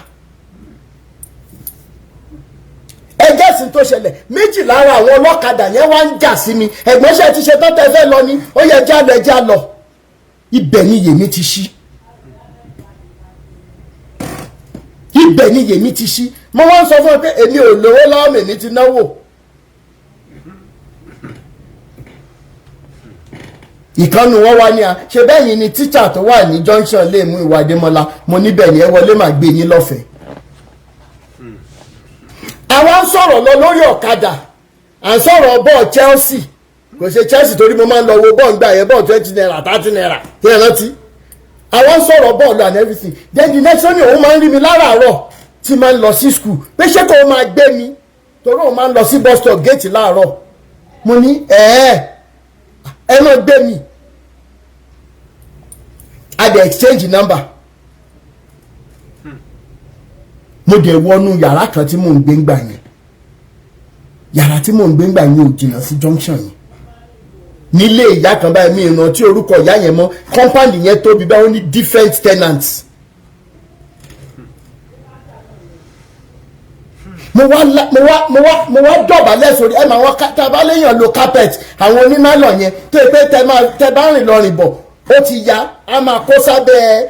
ẹjẹ́ sì tó ṣẹlẹ̀ méjì lára àwọn ọlọ́kadà yẹn wá ń jà sí mi ẹ̀gbọ́n ṣe ti ṣe tọ́tẹ́ fẹ́ lọ ni ó yẹ já lọ ẹjá lọ ibẹ̀ ni yèmí ti ṣí ibẹ̀ ni yèmí ti ṣí mo wá ń sọ fún ọ pé èmi ò lówó lọ́wọ́ mi èmi ti náwó. ìkànnì wọn wá ní a ṣe bẹ́ẹ̀ yìí ni tíṣà tó wà ní junction lè mú ìwà Adémọ́lá mo níbẹ̀ ni ẹ wọlé máa gbé yín lọ́fẹ̀ẹ́. àwa ń sọ̀rọ̀ lọ lórí ọ̀kadà à ń sọ̀rọ̀ bọ́ọ̀ Chelsea kò ṣe Chelsea torí mo máa ń lọ wo bọ́ọ̀ gbà yẹn bọ́ọ̀ 20 naira 30 naira kí ẹ rántí. àwa ń sọ̀rọ̀ bọ́ọ̀lù and everything then the next one òun máa ń rí mi láràárọ̀ tí máa ń lọ sí school pé ṣé kò máa gbé mi torí òun máa ń lọ sí bus stop gate láàárọ̀ mo ní ẹ náà gbé mi a dey exchange number mo dẹ̀ wọnú yàrá kan tí mò ń gbé ńgbà yẹn yàrá tí mò ń gbé ńgbà yẹn ò jìnnà sí junction yẹn nílé ìyá kan báyìí mi ìrántí orúkọ ìyá yẹn mọ́ compound yẹn tóbi báwọn ní different tenants mo wá dọ̀bálẹ̀ sórí ẹ̀ máa wọ́n tàbá léèyàn lo carpet àwọn onímọ̀lọ̀ yẹn tó yẹ pé tẹ bá rìn lọ rìn bọ̀ ó ti ya a máa kó sábẹ́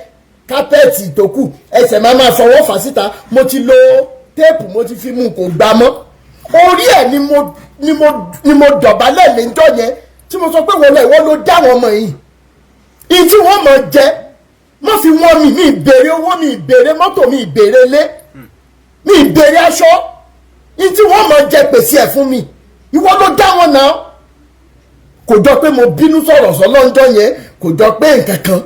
kápẹ́ẹ̀tì tó kù ẹsẹ̀ máa fọwọ́ fà síta mo ti lo téèpù mo ti fi mú kò gbá mọ́ orí ẹ̀ ni mo dọ̀bálẹ̀ lẹ́jọ́ yẹn tí mo sọ pé wọlé ìwọ ló dá wọn mọ̀ yìí ìyí tí wọ́n mọ̀ jẹ́ má fi wọ́n mi ìbèrè owó mi ìbèrè mọ́tò mi ìbèrè ilé mi ìbèrè aṣọ ìyí tí wọ́n mọ̀ jẹ́ pèsè ẹ̀ fún mi ìwọ ló dá wọn náà kò jọ pé mo bínú sọ̀rọ̀ sọ lọ́njọ́ yẹn kò jọ pé nǹkan kan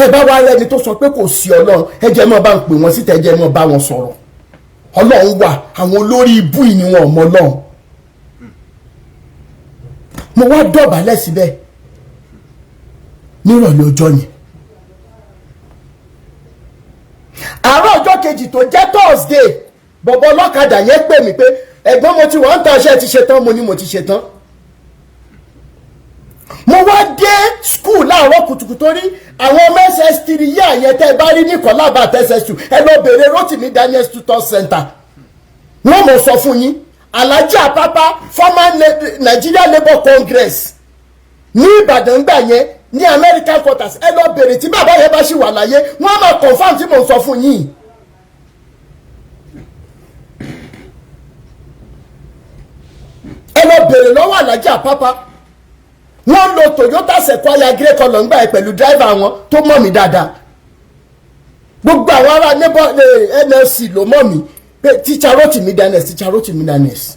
ẹ bá wá rẹni tó sọ pé kò sí Ọlọ́run ẹ jẹ́ mọ́ bá ń pè wọ́n síta ẹ jẹ́ mọ́ bá wọn sọ̀rọ̀ Ọlọ́run wà àwọn olórí ibú yìí ni wọn ò mọ Ọlọ́run mo wá dọ̀bálẹ̀ síbẹ̀ nírọ̀lẹ́ ọjọ́ yẹn àárọ̀ ọjọ́ kejì tó jẹ́ Thursday bọ̀bọ̀ ọlọ́kadà yẹn pè mí pé ẹ̀gbọ́n mo ti wà ń tàn ṣe ti ṣe tán mo ní mo ti ṣe tán mo wá dé school láàárọ̀ kùtùkùtù torí àwọn ọmọ ss3 yí àyẹn tẹ́ ẹ bá rí ní kọ́lábà ss2 ẹ lọ bèrè Rotimi Daniels tutor center wọ́n mọ̀ sọ fún yín Alhaji Apapa former Nigeria Labour Congress ní Ìbàdàn gbà yẹn ní American quarters ẹ lọ bèrè tí bàbá yẹn bá ṣì wà láyé wọ́n máa confam tí mo sọ fún yín. ẹ lọ bèrè lọ́wọ́ Alhaji Apapa wọ́n lo Toyota Sequoia grey colour ńgbà yẹn pẹ̀lú driver wọn tó mọ̀ mí dáadáa gbogbo àwọn ará neighbor NLC ló mọ̀ mí pé teacher Rotimi Daniels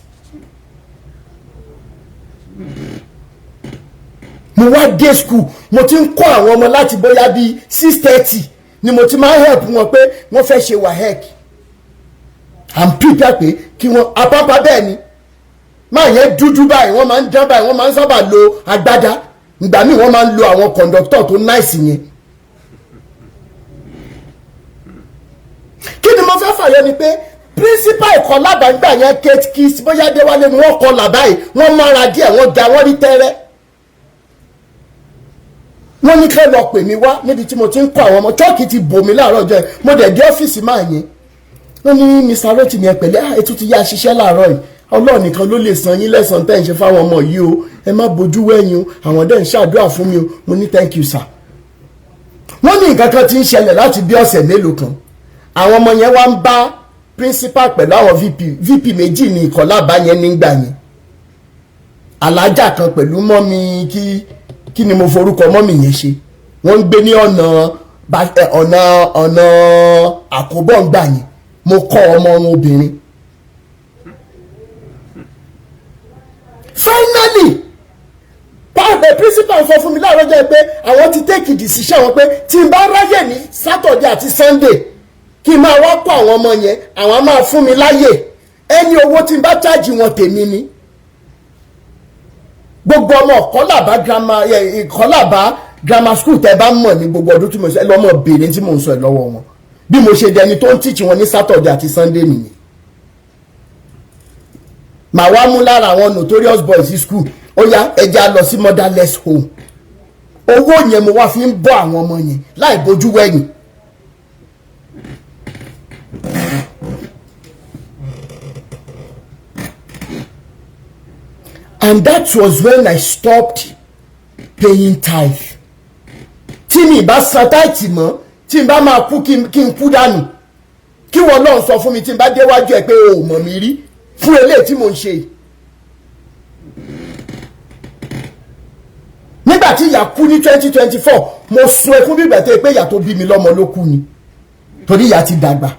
mo wá dé school mo ti ń kọ́ àwọn ọmọ láti bóyá bíi 6:30 ni mo ti máa help wọn pé wọ́n fẹ́ ṣe WAEC I'm prepared pé kí wọ́n Apapa bẹ́ẹ̀ ni máa yẹn dúdú báyìí wọ́n máa ń dán báyìí wọ́n máa ń sábà lo agbádá ìgbà míì wọ́n máa ń lo àwọn conductor tó nice yẹn. kí ni mo fẹ́ fàyọ ni pé principal ẹ̀kọ́ lábàgbà yẹn Kate Kiss bóyá Déwálé ni wọ́n kọ́ làbáyìí wọ́n mára díẹ̀ wọ́n ga wọ́n rí tẹ́rẹ́. wọ́n ní kẹ́ lọ pè mí wá níbi tí mo ti ń kọ́ àwọn ọmọ chọ́ọ̀kì ti bò mí láàárọ̀ ọjọ́ yẹn mo dẹ̀ dé ọ́fíìsì máa yẹn wọ́n ní Mr. Rotimi ẹ pẹ̀lẹ́ ètò ti yá ṣiṣẹ́ láàárọ̀ yìí Ọlọ́run nìkan ló lè san yín lẹ́san tẹ́ ń ṣe fáwọn ọmọ yìí o ẹ má bójú wẹ̀yìn o àwọn dẹ̀ ń ṣàdúrà fún mi o mo ní thank you sir. wọ́n ní nǹkan kan ti ń ṣẹlẹ̀ láti bí ọ̀sẹ̀ mélòó kan àwọn ọmọ yẹn wá ń bá principal pẹ̀lú àwọn vp méjì ní ìkọlábà yẹn nígbà yẹn alájà kan pẹ̀lú mọ́mí kí ni mo forúkọ mọ́mí yẹn ṣe wọ́n ń gbé ní ọ̀nà àkóbọ̀ ńgbà yẹn mo kọ́ ọmọ wọn obìnrin. Finally the principal sọ fún mi láàárọ̀ jẹ́ pé àwọn ti take decision wọn pé tí n bá ráyè ní Saturday àti Sunday kí n máa wá kọ́ àwọn ọmọ yẹn àwọn máa fún mi láyè ẹni owó tí n bá chájì wọn tèmi ni gbogbo ọmọ Ìkọ́làbá grammar school tẹ́ bá mọ̀ ní gbogbo ọdún tí mo sọ ẹ lọ́mọ béèrè tí mo ń sọ ẹ lọ́wọ́ wọn bí mo ṣe dẹni tó ń teach wọn ní Saturday àti Sunday nìyẹn màá wá mú lára àwọn notorious boys school ó yá ẹja lọ sí motherless home owó yẹn mo wá fi ń bọ́ àwọn ọmọ yẹn láì bójú wẹ̀yìn. And that was when I stopped paying tithe. Tí mi bá san táìtì mọ́ tí n bá máa kú kí n kú dànù kí wọ́n náà sọ fún mi tí n bá déwájú ẹ pé o ò mọ̀ mí rí fún eléyìí tí mò ń ṣe. nígbà tí ìyá kú ní 2024 mo sun ẹkún bí ìgbà tó pé ìyá tó bí mi lọ́mọ ló kú ni torí ìyá ti dàgbà.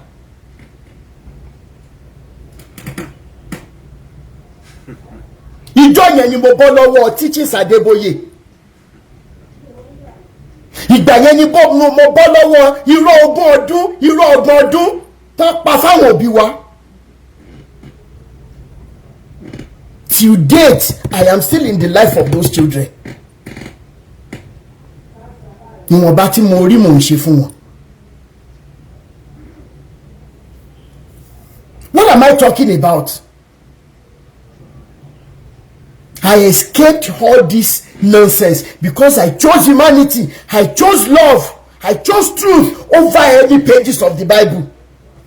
ìjọ yẹn ni mo bọ́ lọ́wọ́ Teachings Adébóyè. ìgbà yẹn ni mo bọ́ lọ́wọ́ irọ́ 20 ọdún irọ́ 30 ọdún tó pa fáwọn òbí wa. Till date, I am still in the life of those children. Ìwọ̀nba tí mo rí mò ń ṣe fún wọn. What am I talking about? I escaped all this nonsense because I chose humanity, I chose love, I chose truth over any pages of the Bible,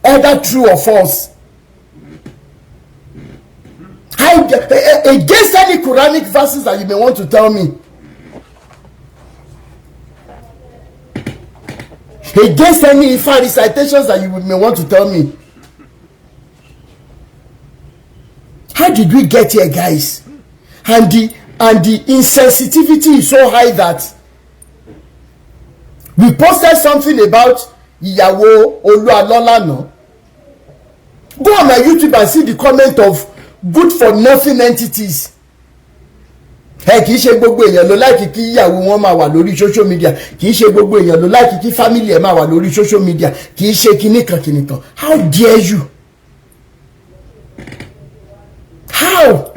either true or false. Against any Quranic verses that you may want to tell me, against any Ifa recitations that you may want to tell me. How did we get here, guys? And the insensitivity is so high that we posted something about Ìyàwó Olúalọ́lánà. Go on my YouTube and see the comment of good for nothing entities. Kì í ṣe gbogbo èèyàn ló like kí ìyàwó wọn máa wà lórí social media, kì í ṣe gbogbo èèyàn ló like kí family ẹ̀ máa wà lórí social media, kì í ṣe kìnnìkan. How dare you? How?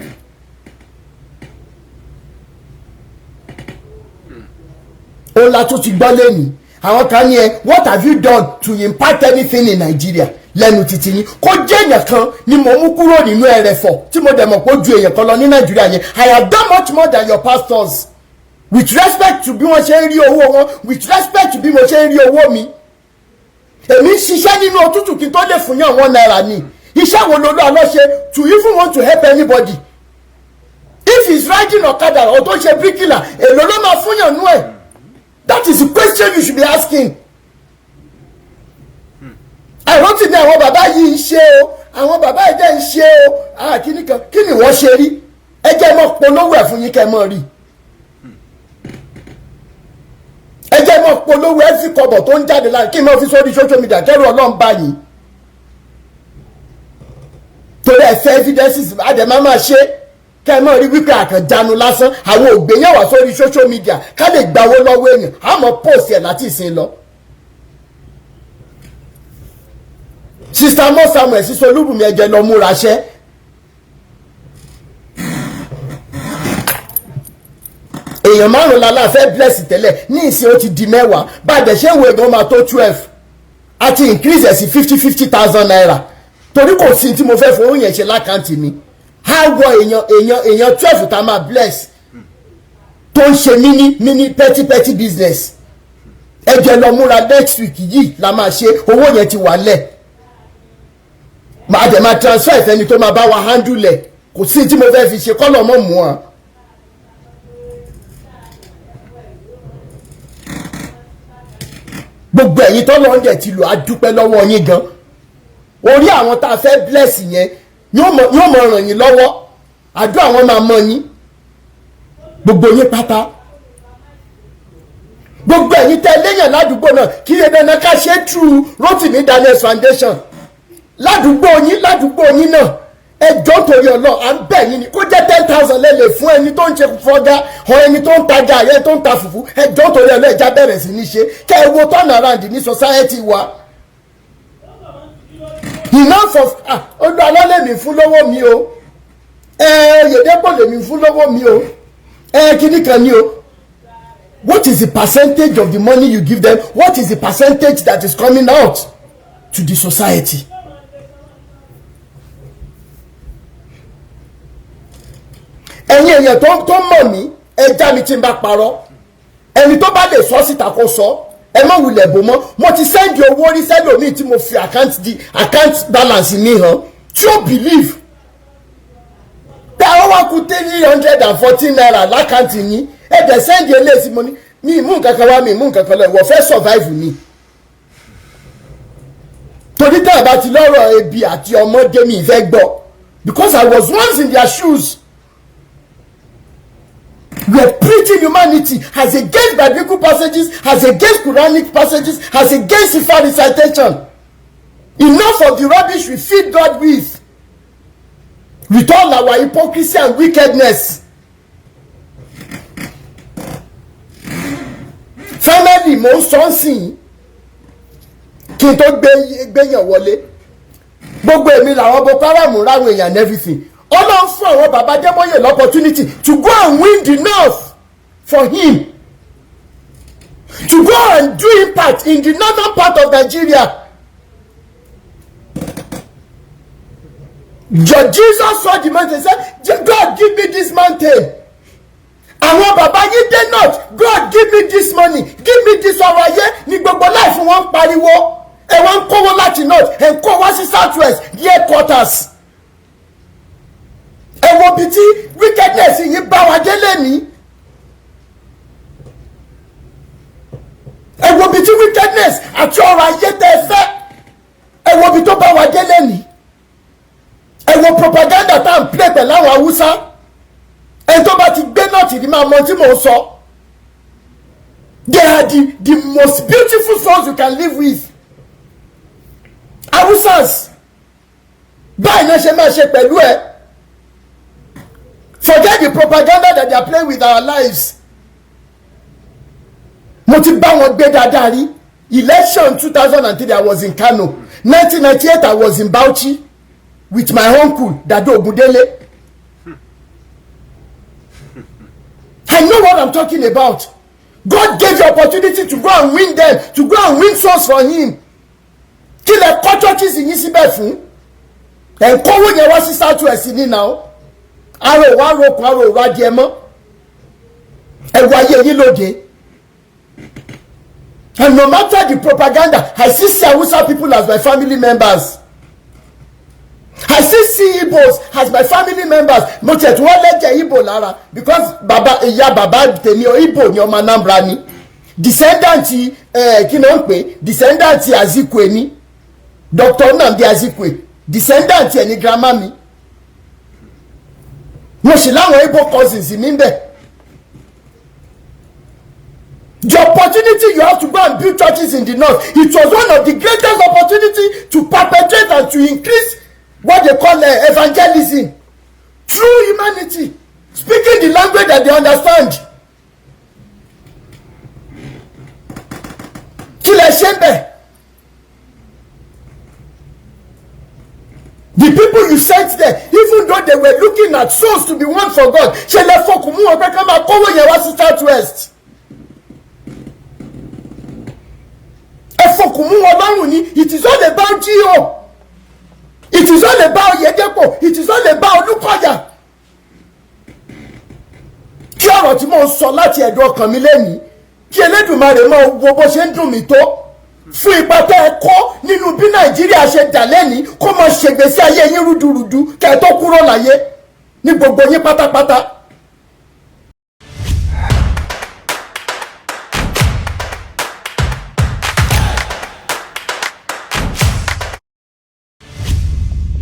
Ọlá tó ti gbọ́ lẹ́nu àwọn kan ní what have you done to impact anything in Nigeria? Lẹ́nu títí yín kó jẹ́ èèyàn kan ni mo mú kúrò nínú ẹrẹ̀fọ̀ tí mo dẹ̀ mọ̀ pé ó ju èèyàn kan lọ ní Nàìjíríà yẹn. I have done much more than your pastors, with respect to bí wọ́n ṣe ń rí owó wọn, with respect to bí mo ṣe ń rí owó mi. Èmi ń ṣiṣẹ́ nínú òtútù kí n tó lè fún yàn £1 ni. Iṣẹ́ wo ló lọ́ lọ́ ṣe to even want to help anybody? If he's riding ọ̀kadà or tó ṣe bíríkìlà èlò ló máa fún yàn nú ẹ̀? That is the question you should be asking. Àìrántí ni àwọn bàbá yìí ń ṣe o, àwọn bàbá yìí dẹ̀ ń ṣe o, kíní kan kí ni wọ́n ṣe rí? Ẹ jẹ́ mọ́ polówó ẹ̀ fún yín kẹ́ mọ́ rí. Ẹ jẹ́ mọ́ polówó ẹ̀ fi kọ̀bọ̀ tó ń jáde láti kí n mọ́ fi sórí social media kẹ́rù Ọlọ́run bá yìí. Torí ẹ fẹ́ evidences àdèmá máa ṣe kẹ́ mọ́ rí wípé àkàndánù lásán àwọn ògbéyàn wà sórí social media ká lè gbawó lọ́wọ́ èèyàn àmọ́ post ẹ̀ láti ìsìn lọ. Sister Mo Samuel sísọ olúbùnmi ẹ̀jẹ̀ lọ múra ṣẹ́. Èèyàn 5 lálá fẹ́ bless tẹ́lẹ̀ ní ìsìn ó ti di 10 bá a dẹ̀ ṣe ń wo èèyàn máa tó 12 àti increase ẹ̀ sí 50,000 naira torí kò sí tí mo fẹ́ fowó yẹn ṣe lákàntì mi. How wọ èèyàn 12 tá a máa bless tó ń ṣe mini petty business. Ẹ̀jẹ̀ lọ múra next week yìí la máa ṣe owó yẹn ti wà lẹ̀. Màá dẹ̀ máa transfer ìfẹ́ni tó máa bá wa handle ẹ̀ kò sí tí mo fẹ́ fi ṣe kọ́lọ̀ mọ́ mú wọn. Gbogbo ẹ̀yin tó lọ́ọ́ dẹ̀ ti lò á dúpẹ́ lọ́wọ́ yín gan. Orí àwọn tá a fẹ́ bless yẹn yóò mọ̀ ràn yín lọ́wọ́ àdúrà àwọn máa mọ yín gbogbo yín pátá. Gbogbo ẹ̀yin tẹ́ léyàn ládùúgbò náà kí ẹ̀dẹ̀nà ká ṣe through Rotimi Daniels Foundation ládùúgbò yín náà ẹjọ́ torí Ọlọ́run à ń bẹ̀ yín ni kó jẹ́ 10,000 lẹ́lẹ̀ fún ẹni tó ń ṣe fọ́gá ọ ẹni tó ń tajà ayé tó ń ta fùfú ẹjọ́ torí Ọlọ́run ẹja bẹ̀rẹ̀ sí ní ṣe kẹ́ ẹ wo turn around ní society wa. Enough of Olúalọ́ lèmi fún lọ́wọ́ mi o Oyedepo lèmi fún lọ́wọ́ mi o kíní kan ni o. What is the percentage of the money you give them? What is the percentage that is coming out to the society? Ẹ̀yin èèyàn tó mọ̀ mí ẹja mi tí ń bá parọ́ ẹni tó bá lè sọ síta kó sọ ẹ má wulẹ̀ bò mọ́ mo ti sẹ́ndì owó rí sẹ́lòmíì tí mo fi account balance mi hàn tí ó believe pé àwọn wá kú 314 naira lákàntì yín ẹ dẹ̀ sẹ́ndì eléyìí mo ní mi ìmú nǹkan kan wá mi ìmú nǹkan kan lọ ìwọ fẹ́ survive ni torí tẹ́ ẹ̀ bá ti lọ́rọ̀ ebi àti ọmọdé mi ìfẹ́ gbọ́ because I was once in their shoes. We are preaching humanity as against biblical passages, as against Quranic passages, as against Ifa recitation. Enough of the rubbish we feed God with all our hypocrisy and wickedness. Finally, mo ń sọ nsìn kí n tó gbéyàn wọlé gbogbo èmi làwọn Boko Haram ráwọn èèyàn and everything. Ọlọ́run fún àwọn bàbá Adébóyè l'opportunity to go and win the north for him, to go and do impact in the northern part of Nigeria. Jesus saw the mountain and said, God, give me this mountain. Àwọn bàbá yìí dé north, God, give me this money, give me this ọrọ̀ ayé ní gbogbo life wọn pariwo. Ẹ wọ́n ń kówó láti north, ẹ̀ ń kó wá sí south west, headquarters. Ẹ wo bí tí wickedness yìí bá wa dé lẹ́ni. Ẹ wo bí tí wickedness àti ọrọ̀ ayé tẹ́ fẹ́. Ẹ wo bí tó bá wa dé lẹ́ni. Ẹ wo propaganda tá à ń play pẹ̀lú àwọn Haúsá. Ẹ tó bá ti gbé náà tì ní máa mọ tí mò ń sọ. They are the most beautiful souls you can live with. Hausas. Báyìí náà ṣe máa ṣe pẹ̀lú ẹ. Forget the propaganda that they are playing with our lives. Mo ti bá wọn gbé dáadáa rí. Election 2003 I was in Kano. 1998 I was in Bauchi with my uncle Dado Ogundele. I know what I'm talking about. God gave you opportunity to go and win them, to go and win souls for him. Kí lẹ kọ́ churches yìí síbẹ̀ fún? Ẹ̀ ń kówó yẹn wá sí South West ní now. Arò wá rokùn arò wá jẹ mọ́. Ẹ̀wọ̀ ayé yín lóde. And no matter the propaganda, I still see Hausa people as my family members. I still see Igbos as my family members. Mo tẹ̀ tí wọ́n lẹ́jẹ̀ Igbo lára because ìyá bàbá tèmi Igbo ni ọmọ Anambra ni. Descendant kí ni wọ́n pè? Descendant Azikwe ni. Dr. Nnamdi Azikwe. Descendant ẹ̀ ni grandma mi. Mo sì láwọn Igbo cousins mi bẹ̀. The opportunity you have to go and build churches in the north, it was one of the greatest opportunity to perpetrate and to increase what they call evangelism. True humanity. Speaking the language that they understand. The people you sent there, even though they were looking at souls to be won for God, Southwest. It is all about Gio. It is all about Oyedepo. It is all about Olukoya. Kí ọ̀rọ̀ tí mo sọ láti ẹ̀dùn ọkàn mi lẹ́yìn kí Elédùmarè máa wo bó ṣe ń dùn mí tó fún ipa tẹ́ ẹ kọ́ nínú bí Nàìjíríà ṣe dà lẹ́ni kó máa ṣègbésí ayé yín rúdurùdu kẹ́ ẹ tó kúrò láyé ní gbogbo yín pátápátá.